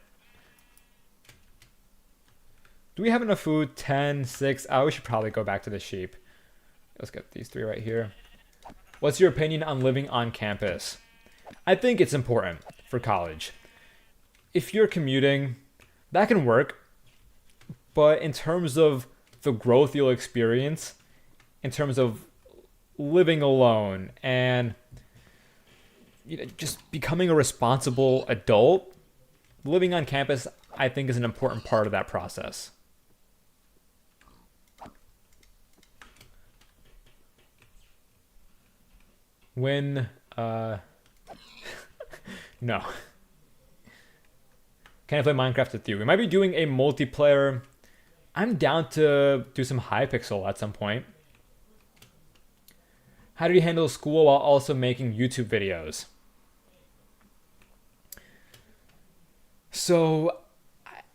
Do we have enough food? 10, 6. Oh, we should probably go back to the sheep. Let's get these 3 right here. What's your opinion on living on campus? I think it's important for college. If you're commuting, that can work. But in terms of the growth you'll experience, in terms of living alone and just becoming a responsible adult, living on campus, I think, is an important part of that process. When, no. Can I play Minecraft with you? We might be doing a multiplayer. I'm down to do some Hypixel at some point. How do you handle school while also making YouTube videos? So,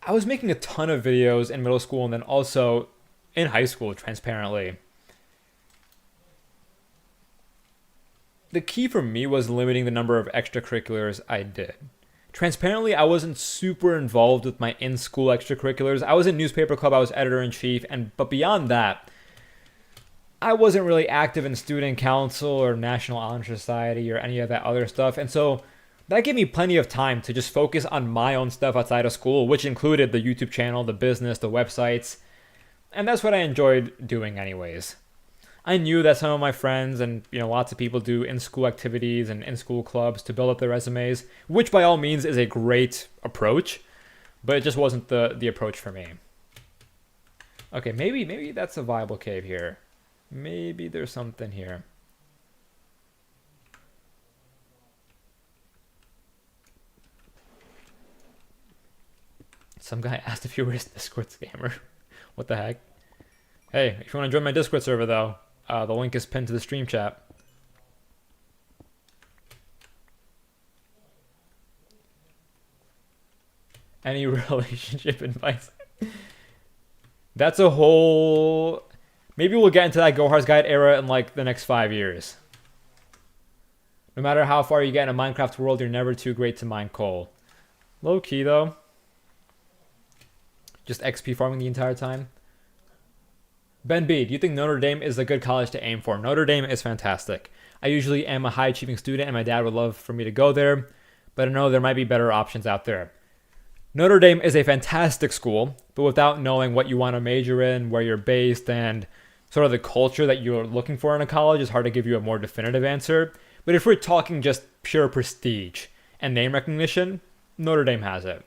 I was making a ton of videos in middle school and then also in high school, transparently. The key for me was limiting the number of extracurriculars I did. Transparently, I wasn't super involved with my in-school extracurriculars. I was in newspaper club, I was editor-in-chief, but beyond that, I wasn't really active in student council or National Honor Society or any of that other stuff. And so that gave me plenty of time to just focus on my own stuff outside of school, which included the YouTube channel, the business, the websites. And that's what I enjoyed doing anyways. I knew that some of my friends and lots of people do in-school activities and in-school clubs to build up their resumes, which by all means is a great approach, but it just wasn't the approach for me. Okay, maybe that's a viable cave here. Maybe there's something here. Some guy asked if you were a Discord scammer. What the heck? Hey, if you want to join my Discord server though, the link is pinned to the stream chat. Any relationship advice? That's a whole Maybe we'll get into that Gohar's Guide era in like the next 5 years. No matter how far you get in a Minecraft world, you're never too great to mine coal. Low key though. Just XP farming the entire time. Ben B, do you think Notre Dame is a good college to aim for? Notre Dame is fantastic. I usually am a high achieving student and my dad would love for me to go there, but I know there might be better options out there. Notre Dame is a fantastic school, but without knowing what you want to major in, where you're based, and sort of the culture that you're looking for in a college, it's hard to give you a more definitive answer. But if we're talking just pure prestige and name recognition, Notre Dame has it.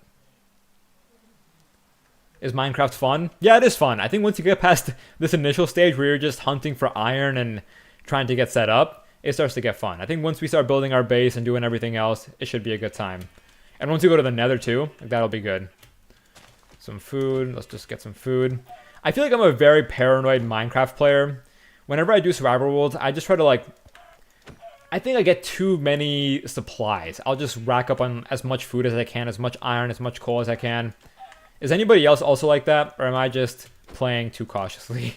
Is Minecraft fun? Yeah, it is fun. I think once you get past this initial stage where you're just hunting for iron and trying to get set up, it starts to get fun. I think once we start building our base and doing everything else, it should be a good time. And once we go to the nether too, like, that'll be good. Some food. Let's just get some food. I feel like I'm a very paranoid Minecraft player. Whenever I do survival worlds, I just try to like... I think I get too many supplies. I'll just rack up on as much food as I can, as much iron, as much coal as I can. Is anybody else also like that? Or am I just playing too cautiously?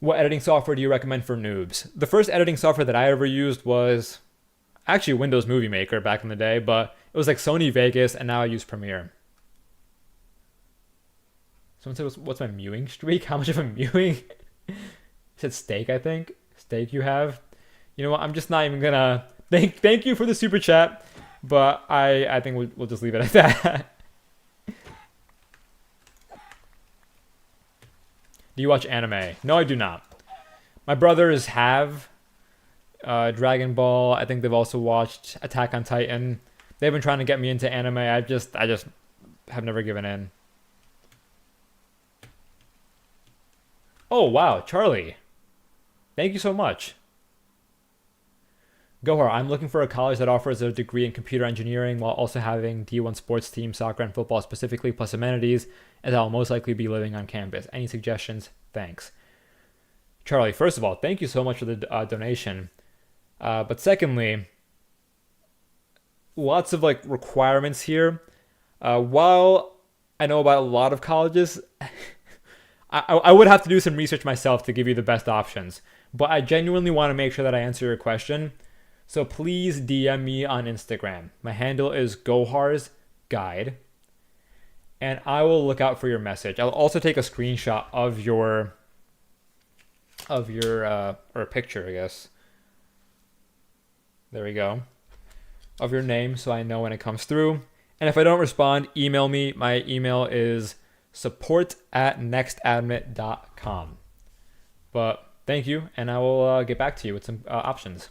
What editing software do you recommend for noobs? The first editing software that I ever used was actually Windows Movie Maker back in the day, but it was like Sony Vegas, and now I use Premiere. Someone said, what's my mewing streak? How much of a mewing? Said steak, I think. Steak you have. You know what? I'm just not even gonna... Thank you for the super chat, but I think we'll just leave it at that. Do you watch anime? No, I do not. My brothers have Dragon Ball. I think they've also watched Attack on Titan. They've been trying to get me into anime. I just have never given in. Oh, wow, Charlie. Thank you so much. Gohar, I'm looking for a college that offers a degree in computer engineering while also having D1 sports team, soccer, and football specifically, plus amenities, as I'll most likely be living on campus. Any suggestions? Thanks. Charlie, first of all, thank you so much for the donation. But secondly, lots of like requirements here. While I know about a lot of colleges, I would have to do some research myself to give you the best options. But I genuinely want to make sure that I answer your question. So please DM me on Instagram. My handle is Gohar's Guide. And I will look out for your message. I'll also take a screenshot of your or a picture, I guess. There we go. Of your name so I know when it comes through. And if I don't respond, email me. My email is support@nextadmit.com. But thank you, and I will get back to you with some options.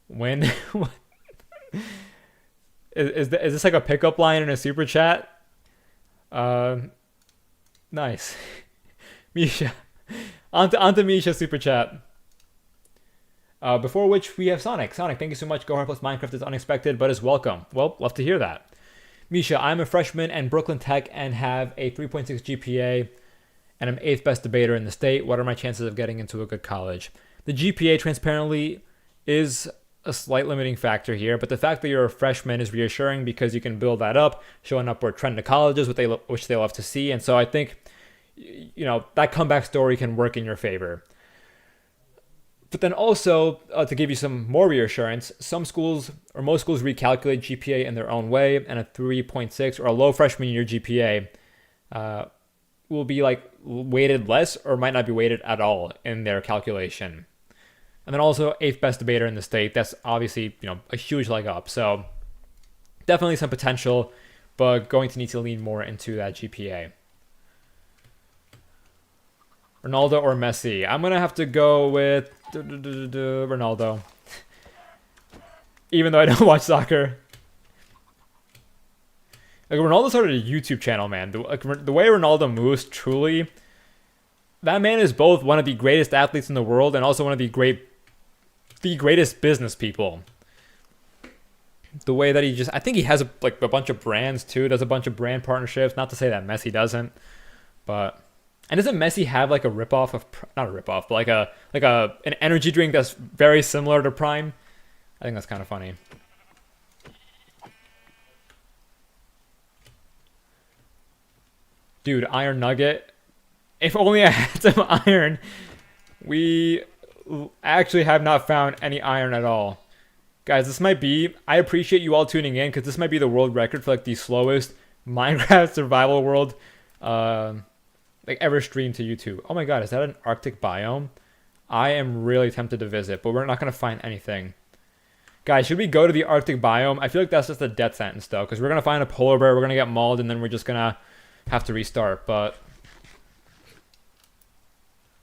When is this like a pickup line in a super chat? Nice. Misha. Onto Misha super chat. Before which we have Sonic. Sonic, thank you so much. Gohar plus Minecraft is unexpected, but is welcome. Well, love to hear that. Misha, I'm a freshman at Brooklyn Tech and have a 3.6 GPA, and I'm 8th best debater in the state. What are my chances of getting into a good college? The GPA, transparently, is a slight limiting factor here, but the fact that you're a freshman is reassuring because you can build that up, show an upward trend to colleges, which they love to see. And so I think, that comeback story can work in your favor. But then also, to give you some more reassurance, some schools, or most schools, recalculate GPA in their own way, and a 3.6 or a low freshman year GPA will be like weighted less or might not be weighted at all in their calculation. And then also 8th best debater in the state. That's obviously, a huge leg up. So definitely some potential, but going to need to lean more into that GPA. Ronaldo or Messi? I'm going to have to go with Ronaldo. Even though I don't watch soccer. Like, Ronaldo started a YouTube channel, man. The way Ronaldo moves, truly, that man is both one of the greatest athletes in the world and also one of the greatest business people. The way that I think he has a bunch of brands too, does a bunch of brand partnerships. Not to say that Messi doesn't, but And doesn't Messi have like a ripoff of not a ripoff, but like a an energy drink that's very similar to Prime? I think that's kind of funny. Dude, Iron Nugget. If only I had some iron. We actually have not found any iron at all. Guys, this might be... I appreciate you all tuning in because this might be the world record for like the slowest Minecraft survival world like ever streamed to YouTube. Oh my god, is that an Arctic biome? I am really tempted to visit, but we're not going to find anything. Guys, should we go to the Arctic biome? I feel like that's just a death sentence though, because we're going to find a polar bear, we're going to get mauled, and then we're just going to have to restart, but...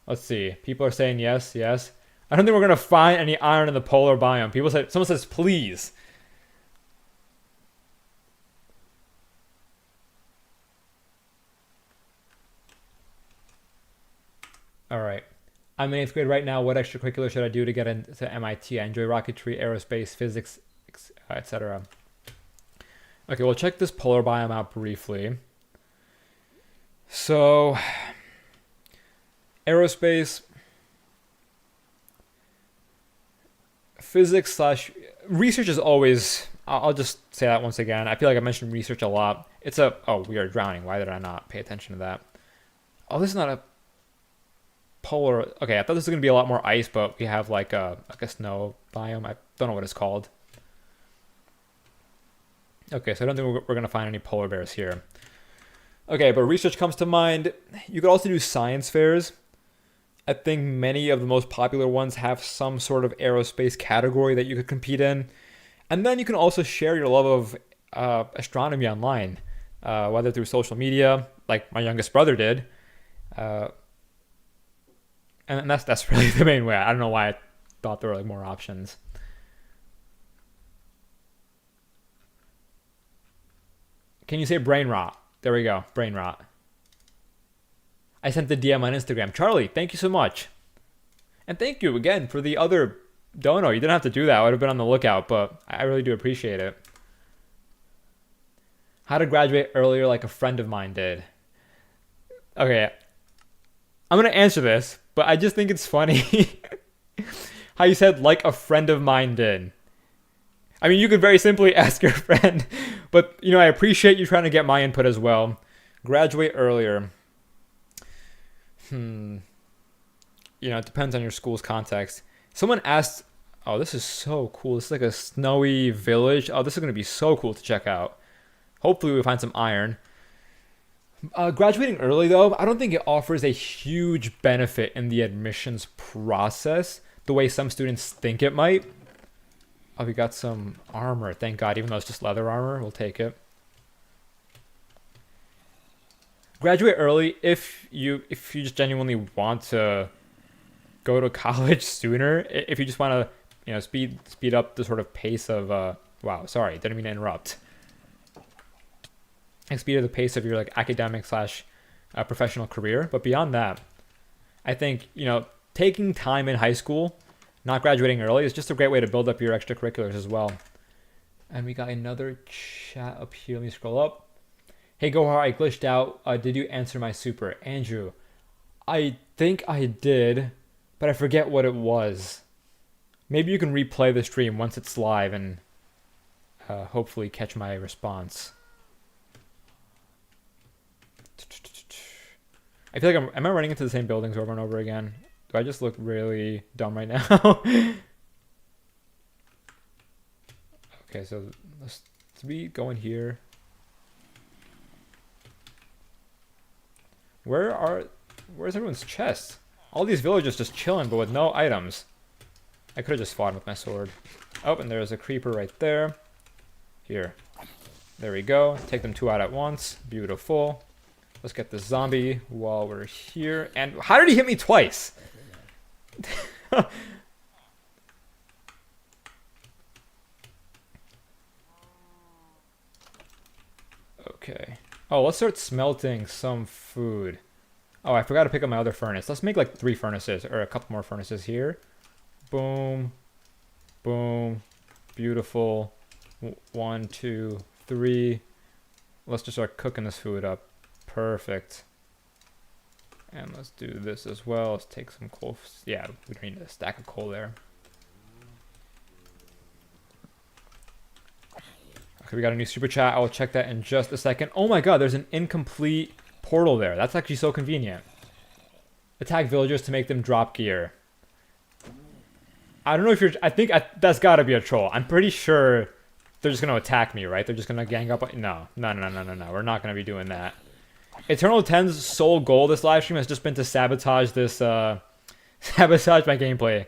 Let's see. People are saying yes, yes. I don't think we're going to find any iron in the polar biome. Someone says please. Alright. I'm in 8th grade right now. What extracurricular should I do to get into MIT? I enjoy rocketry, aerospace, physics, etc. Okay, we'll check this polar biome out briefly. So, aerospace, physics slash research is always... I'll just say that once again. I feel like I mentioned research a lot. It's a... Oh, we are drowning. Why did I not pay attention to that? Oh, this is not a polar... Okay, I thought this was going to be a lot more ice, but we have like a snow biome. I don't know what it's called. Okay, so I don't think we're going to find any polar bears here. Okay, but research comes to mind. You could also do science fairs. I think many of the most popular ones have some sort of aerospace category that you could compete in. And then you can also share your love of astronomy online, whether through social media, like my youngest brother did. And that's really the main way. I don't know why I thought there were like more options. Can you say brain rot? There we go, brain rot. I sent the DM on Instagram. Charlie, thank you so much. And thank you again for the other dono. You didn't have to do that. I would have been on the lookout, but I really do appreciate it. How to graduate earlier like a friend of mine did. Okay, I'm going to answer this, but I just think it's funny how you said like a friend of mine did. I mean, you could very simply ask your friend, but, you know, I appreciate you trying to get my input as well. Graduate earlier. You know, it depends on your school's context. Someone asked, oh, this is so cool. This is like a snowy village. Oh, this is going to be so cool to check out. Hopefully we find some iron. Graduating early, though, I don't think it offers a huge benefit in the admissions process the way some students think it might. Oh, we got some armor. Thank God. Even though it's just leather armor, we'll take it. Graduate early if you just genuinely want to go to college sooner. If you just want to, you know, speed up the sort of pace of wow, sorry, didn't mean to interrupt. And speed up the pace of your like academic slash professional career. But beyond that, I think, you know, taking time in high school, not graduating early, is just a great way to build up your extracurriculars as well. And we got another chat up here. Let me scroll up. Hey Gohar, I glitched out. Did you answer my super? Andrew, I think I did, but I forget what it was. Maybe you can replay the stream once it's live and hopefully catch my response. I feel like am I running into the same buildings over and over again? Do I just look really dumb right now? Okay, so let's be going here. Where's everyone's chest? All these villagers just chilling, but with no items. I could have just fought him with my sword. Oh, and there's a creeper right there. Here. There we go. Take them two out at once. Beautiful. Let's get the zombie while we're here. And how did he hit me twice? Okay. Oh, let's start smelting some food. Oh, I forgot to pick up my other furnace. Let's make like 3 furnaces, or a couple more furnaces here. Boom. Boom. Beautiful. 1, 2, 3. Let's just start cooking this food up. Perfect. And let's do this as well. Let's take some coal. Yeah, we don't need a stack of coal there. Okay, we got a new super chat. I'll check that in just a second. Oh my god, there's an incomplete portal there. That's actually so convenient. Attack villagers to make them drop gear. I don't know if you're... that's gotta be a troll. I'm pretty sure they're just gonna attack me, right? They're just gonna gang up... No. We're not gonna be doing that. Eternal 10's sole goal this live stream has just been to sabotage this, sabotage my gameplay.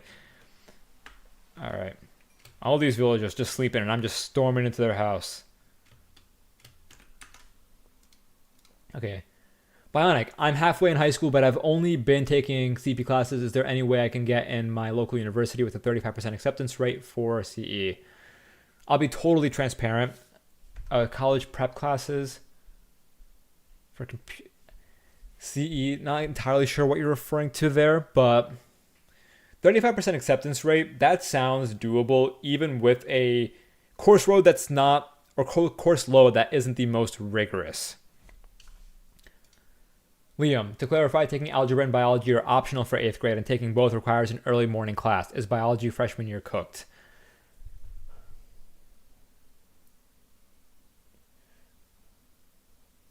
Alright. All these villagers just sleeping and I'm just storming into their house. Okay. Bionic, I'm halfway in high school, but I've only been taking CP classes. Is there any way I can get in my local university with a 35% acceptance rate for CE? I'll be totally transparent. College prep classes for CE, not entirely sure what you're referring to there, but 35% acceptance rate, that sounds doable even with a course load that's not, or course load that isn't the most rigorous. Liam, to clarify, taking algebra and biology are optional for 8th grade and taking both requires an early morning class. Is biology freshman year cooked?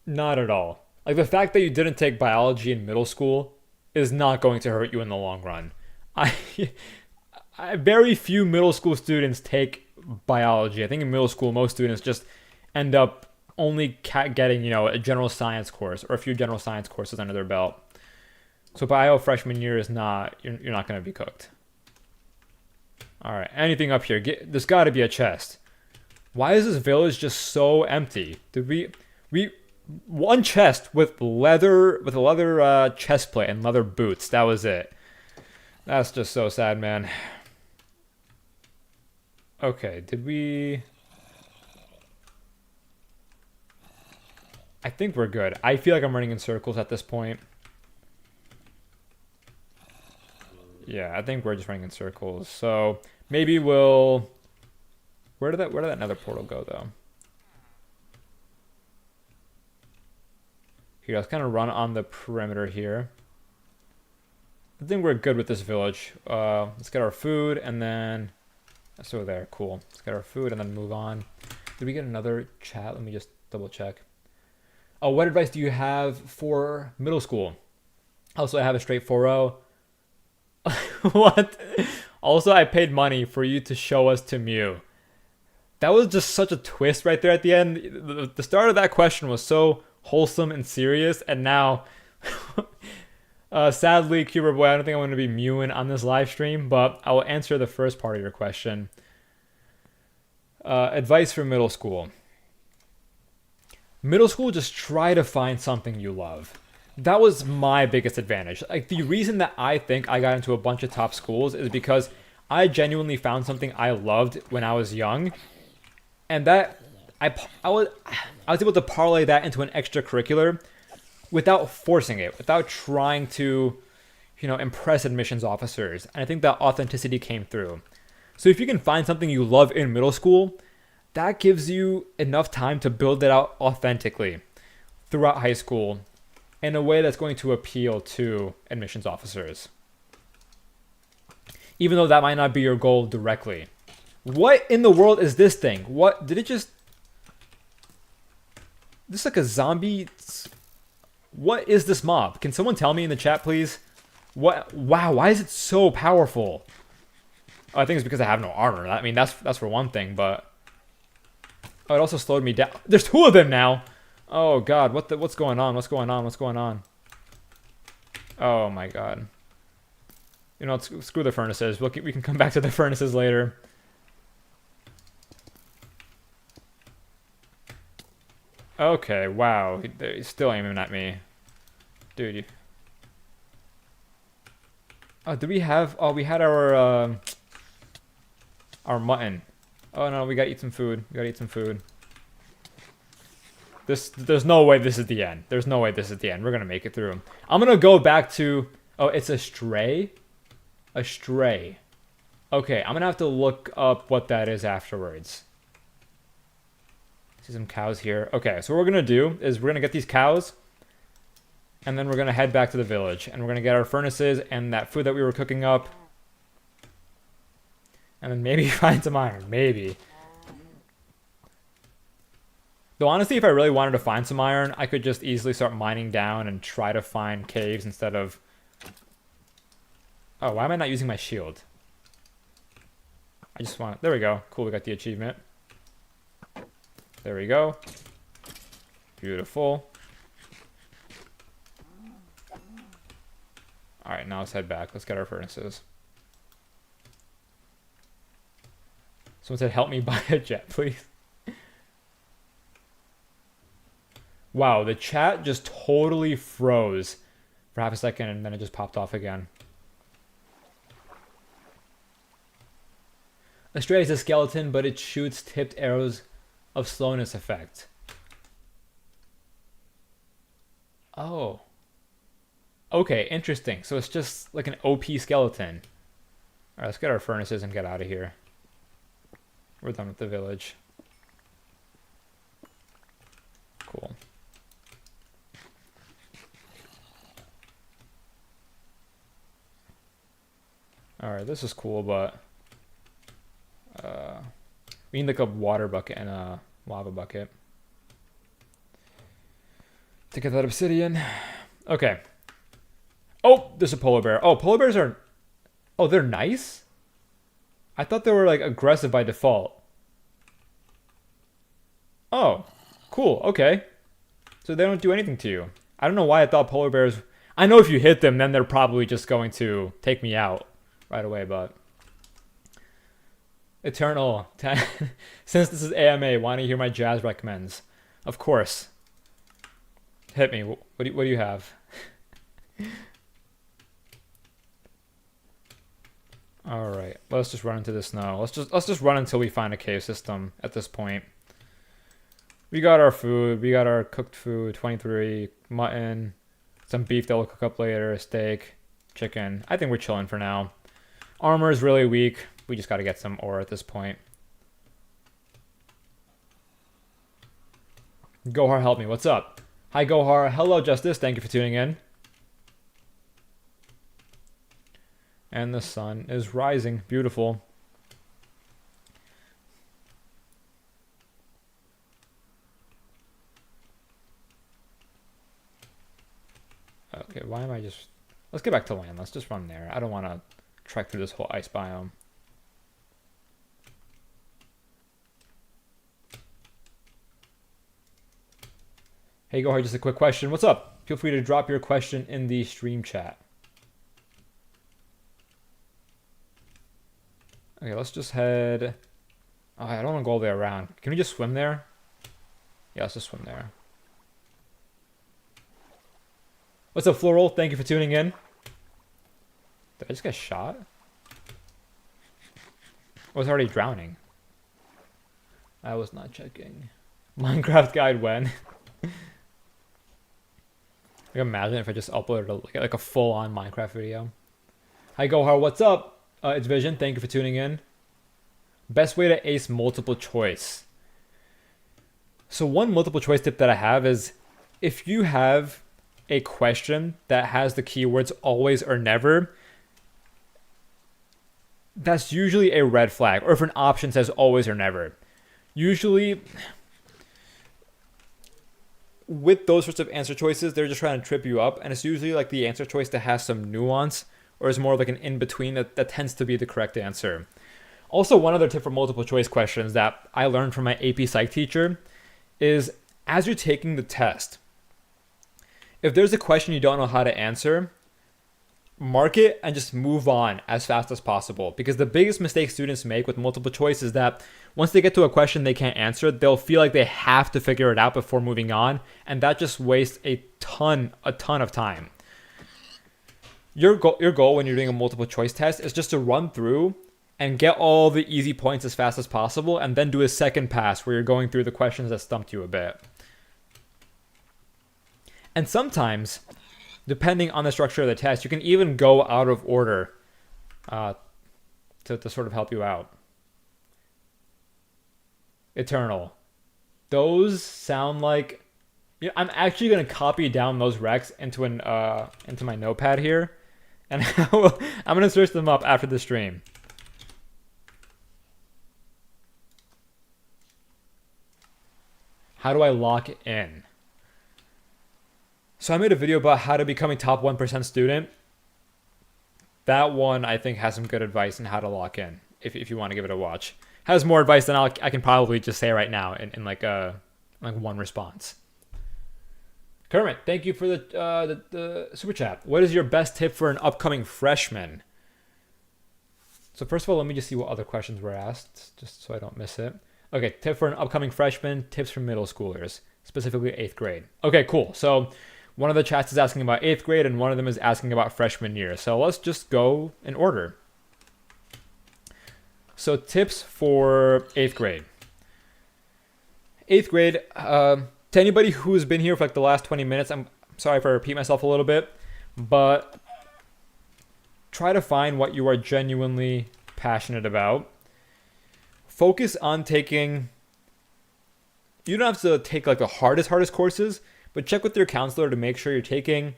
Not at all. Like, the fact that you didn't take biology in middle school is not going to hurt you in the long run. Very few middle school students take biology. I think in middle school, most students just end up only getting, a general science course or a few general science courses under their belt. So bio freshman year is not, you're not going to be cooked. All right, anything up here? There's got to be a chest. Why is this village just so empty? Did we one chest with a leather chest plate and leather boots. That was it. That's just so sad, man. Okay, did we... I think we're good. I feel like I'm running in circles at this point. Yeah, I think we're just running in circles. So maybe we'll... Where did that nether portal go, though? Here, let's kind of run on the perimeter here. I think we're good with this village. Let's get our food and then... That's over there. Cool. Let's get our food and then move on. Did we get another chat? Let me just double check. Oh, what advice do you have for middle school? Also, I have a straight 4.0. What? Also, I paid money for you to show us to Mew. That was just such a twist right there at the end. The start of that question was so wholesome and serious, and now... sadly, Cuber Boy, I don't think I'm going to be mewing on this live stream, but I will answer the first part of your question. Advice for middle school. Middle school, just try to find something you love. That was my biggest advantage. Like, the reason that I think I got into a bunch of top schools is because I genuinely found something I loved when I was young, and that I was able to parlay that into an extracurricular without forcing it, without trying to, impress admissions officers. And I think that authenticity came through. So if you can find something you love in middle school, that gives you enough time to build it out authentically throughout high school in a way that's going to appeal to admissions officers. Even though that might not be your goal directly. What in the world is this thing? What, did it just... This is like a zombie... What is this mob? Can someone tell me in the chat, please? What? Wow, why is it so powerful? Oh, I think it's because I have no armor. I mean, that's for one thing, but... Oh, it also slowed me down. There's two of them now! Oh, God, what's going on? What's going on? What's going on? Oh, my God. Screw the furnaces. We can come back to the furnaces later. Okay, wow. He's still aiming at me. Dude. Oh, did we have... Oh, we had our mutton. Oh, no, we gotta eat some food. There's no way this is the end. There's no way this is the end. We're gonna make it through. I'm gonna go back to... Oh, it's a stray? A stray. Okay, I'm gonna have to look up what that is afterwards. See some cows here. Okay, so what we're gonna do is we're gonna get these cows, And then we're going to head back to the village. And we're going to get our furnaces and that food that we were cooking up. And then maybe find some iron. Maybe. Though honestly, if I really wanted to find some iron, I could just easily start mining down and try to find caves instead of... Oh, why am I not using my shield? I just want... There we go. Cool, we got the achievement. There we go. Beautiful. Alright, now let's head back. Let's get our furnaces. Someone said, help me buy a jet, please. Wow, the chat just totally froze for half a second and then it just popped off again. Astray is a skeleton, but it shoots tipped arrows of slowness effect. Oh. Okay, interesting. So it's just like an OP skeleton. Alright, let's get our furnaces and get out of here. We're done with the village. Cool. Alright, this is cool, but... we need like a water bucket and a lava bucket. To get that obsidian. Okay. Oh, there's a polar bear. Oh, polar bears are... Oh, they're nice? I thought they were like aggressive by default. Oh, cool. Okay. So they don't do anything to you. I don't know why I thought polar bears... I know if you hit them, then they're probably just going to take me out right away, but... Eternal. Since this is AMA, why don't you hear my jazz recommends? Of course. Hit me. What do you have? All right. Let's just run into the snow. Let's just run until we find a cave system at this point. We got our food. We got our cooked food. 23 mutton, some beef that we'll cook up later, steak, chicken. I think we're chilling for now. Armor is really weak. We just got to get some ore at this point. Gohar, help me. What's up? Hi, Gohar. Hello, Justice. Thank you for tuning in. And the sun is rising. Beautiful. Okay, why am I just... Let's get back to land. Let's just run there. I don't want to trek through this whole ice biome. Hey, Gohar, just a quick question. What's up? Feel free to drop your question in the stream chat. Okay, let's just head... Oh, I don't want to go all the way around. Can we just swim there? Yeah, let's just swim there. What's up, Floral? Thank you for tuning in. Did I just get shot? I was already drowning. I was not checking. Minecraft guide when? Like, imagine if I just uploaded like a full-on Minecraft video. Hi, Gohar. What's up? It's Vision. Thank you for tuning in. Best way to ace multiple choice. So one multiple choice tip that I have is if you have a question that has the keywords always or never, that's usually a red flag. Or if an option says always or never. Usually... with those sorts of answer choices, they're just trying to trip you up, and it's usually like the answer choice that has some nuance or is more like an in-between that tends to be the correct answer. Also, one other tip for multiple choice questions that I learned from my AP Psych teacher is as you're taking the test, if there's a question you don't know how to answer, mark it and just move on as fast as possible. Because the biggest mistake students make with multiple choice is that once they get to a question they can't answer, they'll feel like they have to figure it out before moving on, and that just wastes a ton of time. Your goal when you're doing a multiple choice test is just to run through and get all the easy points as fast as possible, and then do a second pass where you're going through the questions that stumped you a bit. And sometimes, depending on the structure of the test, you can even go out of order to sort of help you out. Eternal. Those sound like Yeah, I'm actually gonna copy down those recs into my notepad here, and I'm gonna search them up after the stream. How do I lock in? So I made a video about how to become a top 1% student. That one I think has some good advice on how to lock in. If you want to give it a watch, has more advice than I can probably just say right now in like one response. Kermit, thank you for the super chat. What is your best tip for an upcoming freshman? So first of all, let me just see what other questions were asked, just so I don't miss it. Okay, tip for an upcoming freshman, tips for middle schoolers, specifically 8th grade. Okay, cool. So one of the chats is asking about 8th grade, and one of them is asking about freshman year. So let's just go in order. So tips for 8th grade. 8th grade, to anybody who's been here for like the last 20 minutes, I'm sorry if I repeat myself a little bit, but try to find what you are genuinely passionate about. Focus on taking, you don't have to take like the hardest courses, but check with your counselor to make sure you're taking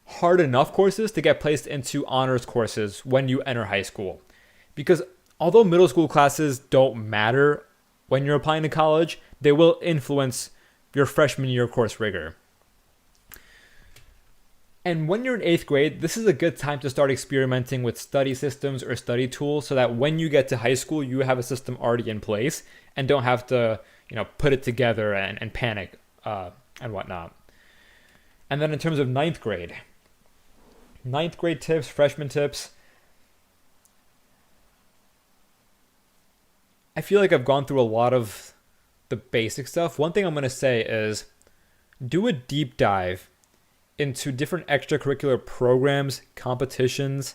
hard enough courses to get placed into honors courses when you enter high school. Because although middle school classes don't matter when you're applying to college, they will influence your freshman year course rigor. And when you're in 8th grade, this is a good time to start experimenting with study systems or study tools so that when you get to high school, you have a system already in place and don't have to, put it together and panic and whatnot. And then in terms of 9th grade tips, freshman tips, I feel like I've gone through a lot of the basic stuff. One thing I'm going to say is do a deep dive into different extracurricular programs, competitions,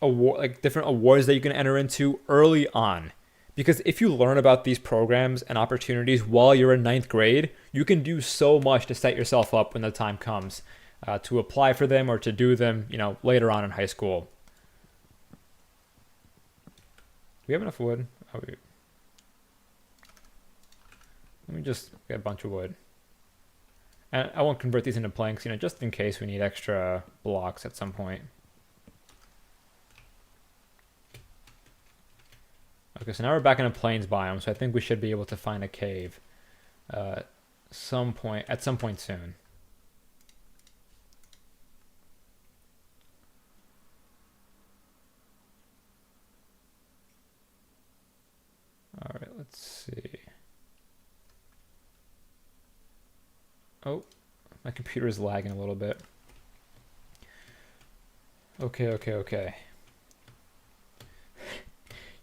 different awards that you can enter into early on. Because if you learn about these programs and opportunities while you're in 9th grade, you can do so much to set yourself up when the time comes to apply for them or to do them, later on in high school. Do we have enough wood? Let me just get a bunch of wood. And I won't convert these into planks, just in case we need extra blocks at some point. Okay, so now we're back in a plains biome, so I think we should be able to find a cave at some point soon. All right, let's see. Oh, my computer is lagging a little bit. Okay.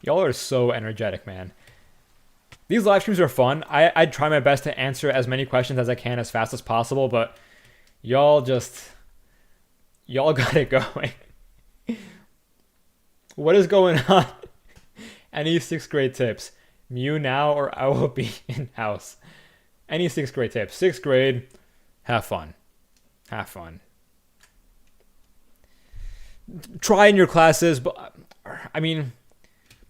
Y'all are so energetic, man. These live streams are fun. I'd try my best to answer as many questions as I can as fast as possible, but y'all got it going. What is going on? Any 6th grade tips? Mew now or I will be in house. Any 6th grade tips? 6th grade, have fun. Try in your classes, but I mean,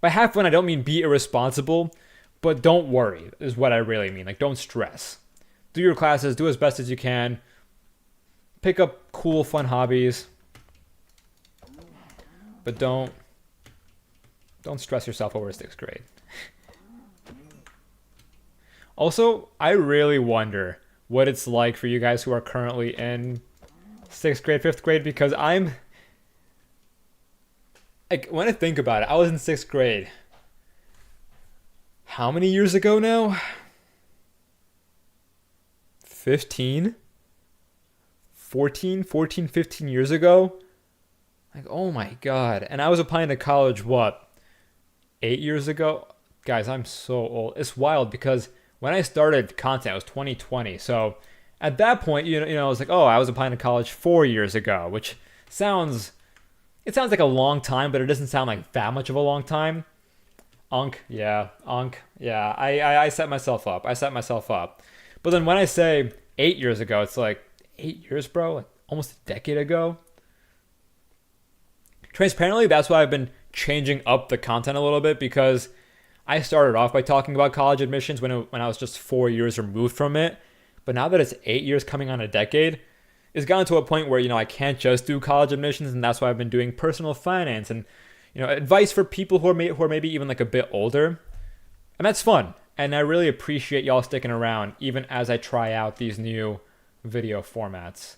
by have fun, I don't mean be irresponsible, but don't worry is what I really mean. Like, don't stress. Do your classes, do as best as you can. Pick up cool, fun hobbies, but don't stress yourself over 6th grade. Also, I really wonder what it's like for you guys who are currently in 6th grade, 5th grade, because I'm like, when I think about it, I was in 6th grade. How many years ago now? 15, 15 years ago? Like, oh my god. And I was applying to college, 8 years ago? Guys, I'm so old. It's wild because when I started content, it was 2020. So at that point, I was like, oh, I was applying to college 4 years ago, which sounds like a long time, but it doesn't sound like that much of a long time. Yeah. I set myself up. But then when I say 8 years ago, it's like 8 years, bro? Like almost a decade ago? Transparently, that's why I've been changing up the content a little bit, because I started off by talking about college admissions when I was just 4 years removed from it, but now that it's 8 years coming on a decade, it's gotten to a point where I can't just do college admissions, and that's why I've been doing personal finance and advice for people who are maybe even like a bit older, and that's fun. And I really appreciate y'all sticking around even as I try out these new video formats.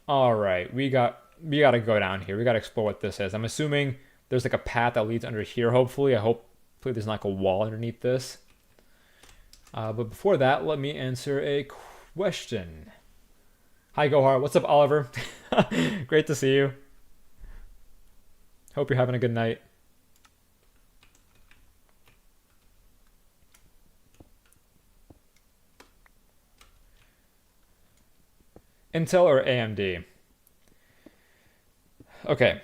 All right, we gotta go down here. We gotta explore what this is. I'm assuming there's like a path that leads under here. Hopefully there's not like a wall underneath this. But before that, let me answer a question. Hi, Gohar. What's up, Oliver? Great to see you. Hope you're having a good night. Intel or AMD? Okay.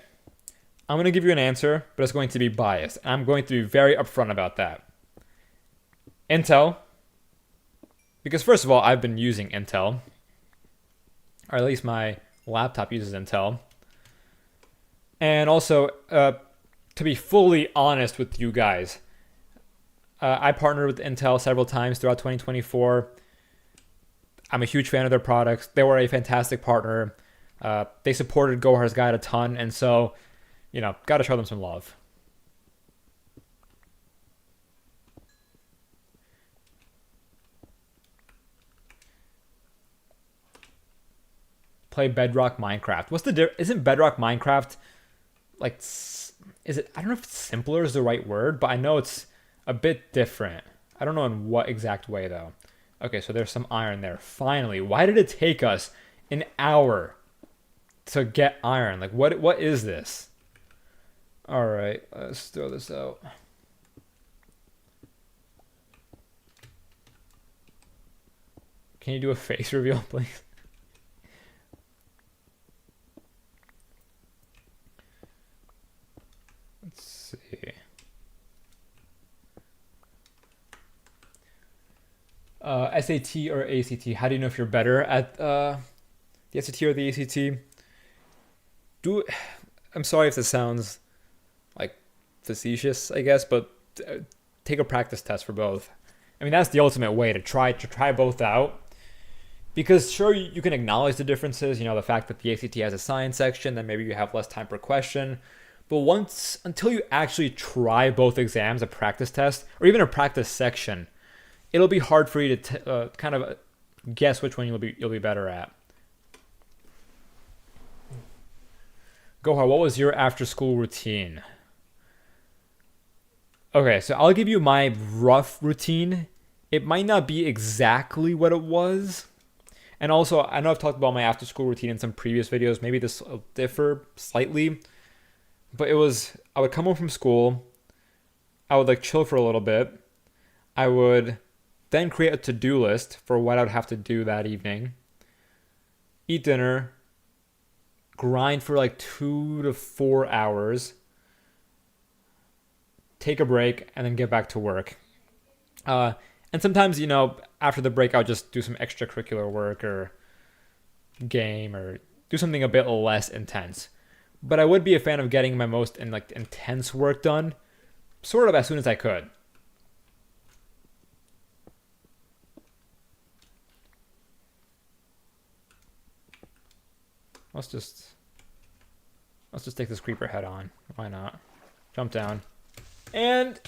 I'm going to give you an answer, but it's going to be biased. And I'm going to be very upfront about that. Intel. Because first of all, I've been using Intel. Or at least my laptop uses Intel. And also, to be fully honest with you guys, I partnered with Intel several times throughout 2024. I'm a huge fan of their products. They were a fantastic partner. They supported Gohar's Guide a ton, and so, got to show them some love. Play Bedrock Minecraft. What's the difference? Isn't Bedrock Minecraft like, is it, I don't know if simpler is the right word, but I know it's a bit different. I don't know in what exact way though. Okay, so there's some iron there. Finally, why did it take us an hour to get iron? Like, what is this? All right, let's throw this out. Can you do a face reveal, please? Let's see. SAT or ACT? How do you know if you're better at the SAT or the ACT? I'm sorry if this sounds like facetious, I guess, but take a practice test for both. I mean, that's the ultimate way to try both out. Because sure, you can acknowledge the differences, the fact that the ACT has a science section, then maybe you have less time per question. But until you actually try both exams, a practice test, or even a practice section, it'll be hard for you to kind of guess which one you'll be better at. Gohar, what was your after-school routine? Okay, so I'll give you my rough routine. It might not be exactly what it was. And also, I know I've talked about my after-school routine in some previous videos. Maybe this will differ slightly. But I would come home from school. I would chill for a little bit. I would then create a to-do list for what I would have to do that evening. Eat dinner. Grind for 2 to 4 hours. Take a break and then get back to work. And sometimes, after the break, I'll just do some extracurricular work or game or do something a bit less intense. But I would be a fan of getting my most intense work done sort of as soon as I could. Let's just take this creeper head on. Why not? Jump down. And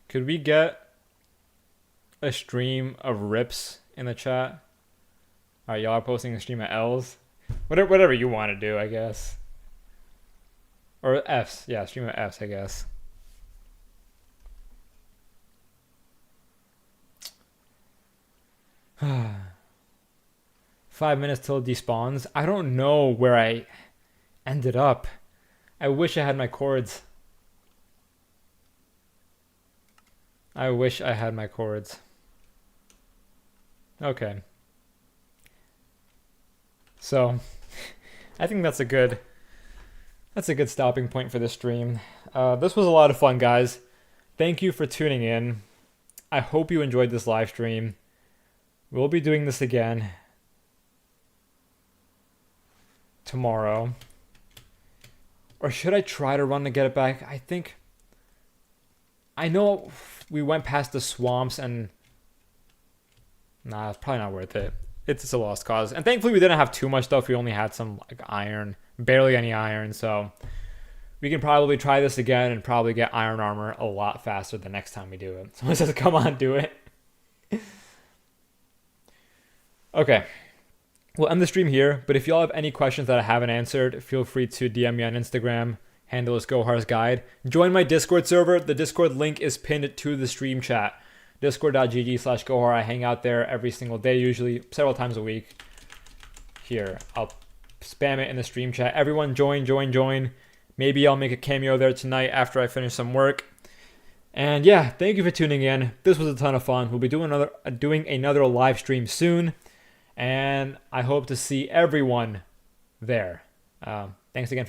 could we get a stream of rips in the chat? All right, y'all are posting a stream of L's. Whatever you want to do, I guess. Or F's. Yeah, stream of F's, I guess. Five minutes till it despawns. I don't know where I ended up. I wish I had my cords. I wish I had my cords. Okay. So, I think that's a good stopping point for this stream. This was a lot of fun, guys. Thank you for tuning in. I hope you enjoyed this live stream. We'll be doing this again tomorrow. Or should I try to run to get it back? I know we went past the swamps and nah, it's probably not worth it. It's just a lost cause. And thankfully we didn't have too much stuff. We only had some like iron, barely any iron, so we can probably try this again and probably get iron armor a lot faster the next time we do it. Someone says, come on, do it. Okay. We'll end the stream here, but if y'all have any questions that I haven't answered, feel free to DM me on Instagram. Handle is Gohar's Guide. Join my Discord server. The Discord link is pinned to the stream chat. Discord.gg/Gohar. I hang out there every single day, usually several times a week. Here, I'll spam it in the stream chat. Everyone join. Maybe I'll make a cameo there tonight after I finish some work. And yeah, thank you for tuning in. This was a ton of fun. We'll be doing another live stream soon. And I hope to see everyone there. Thanks again for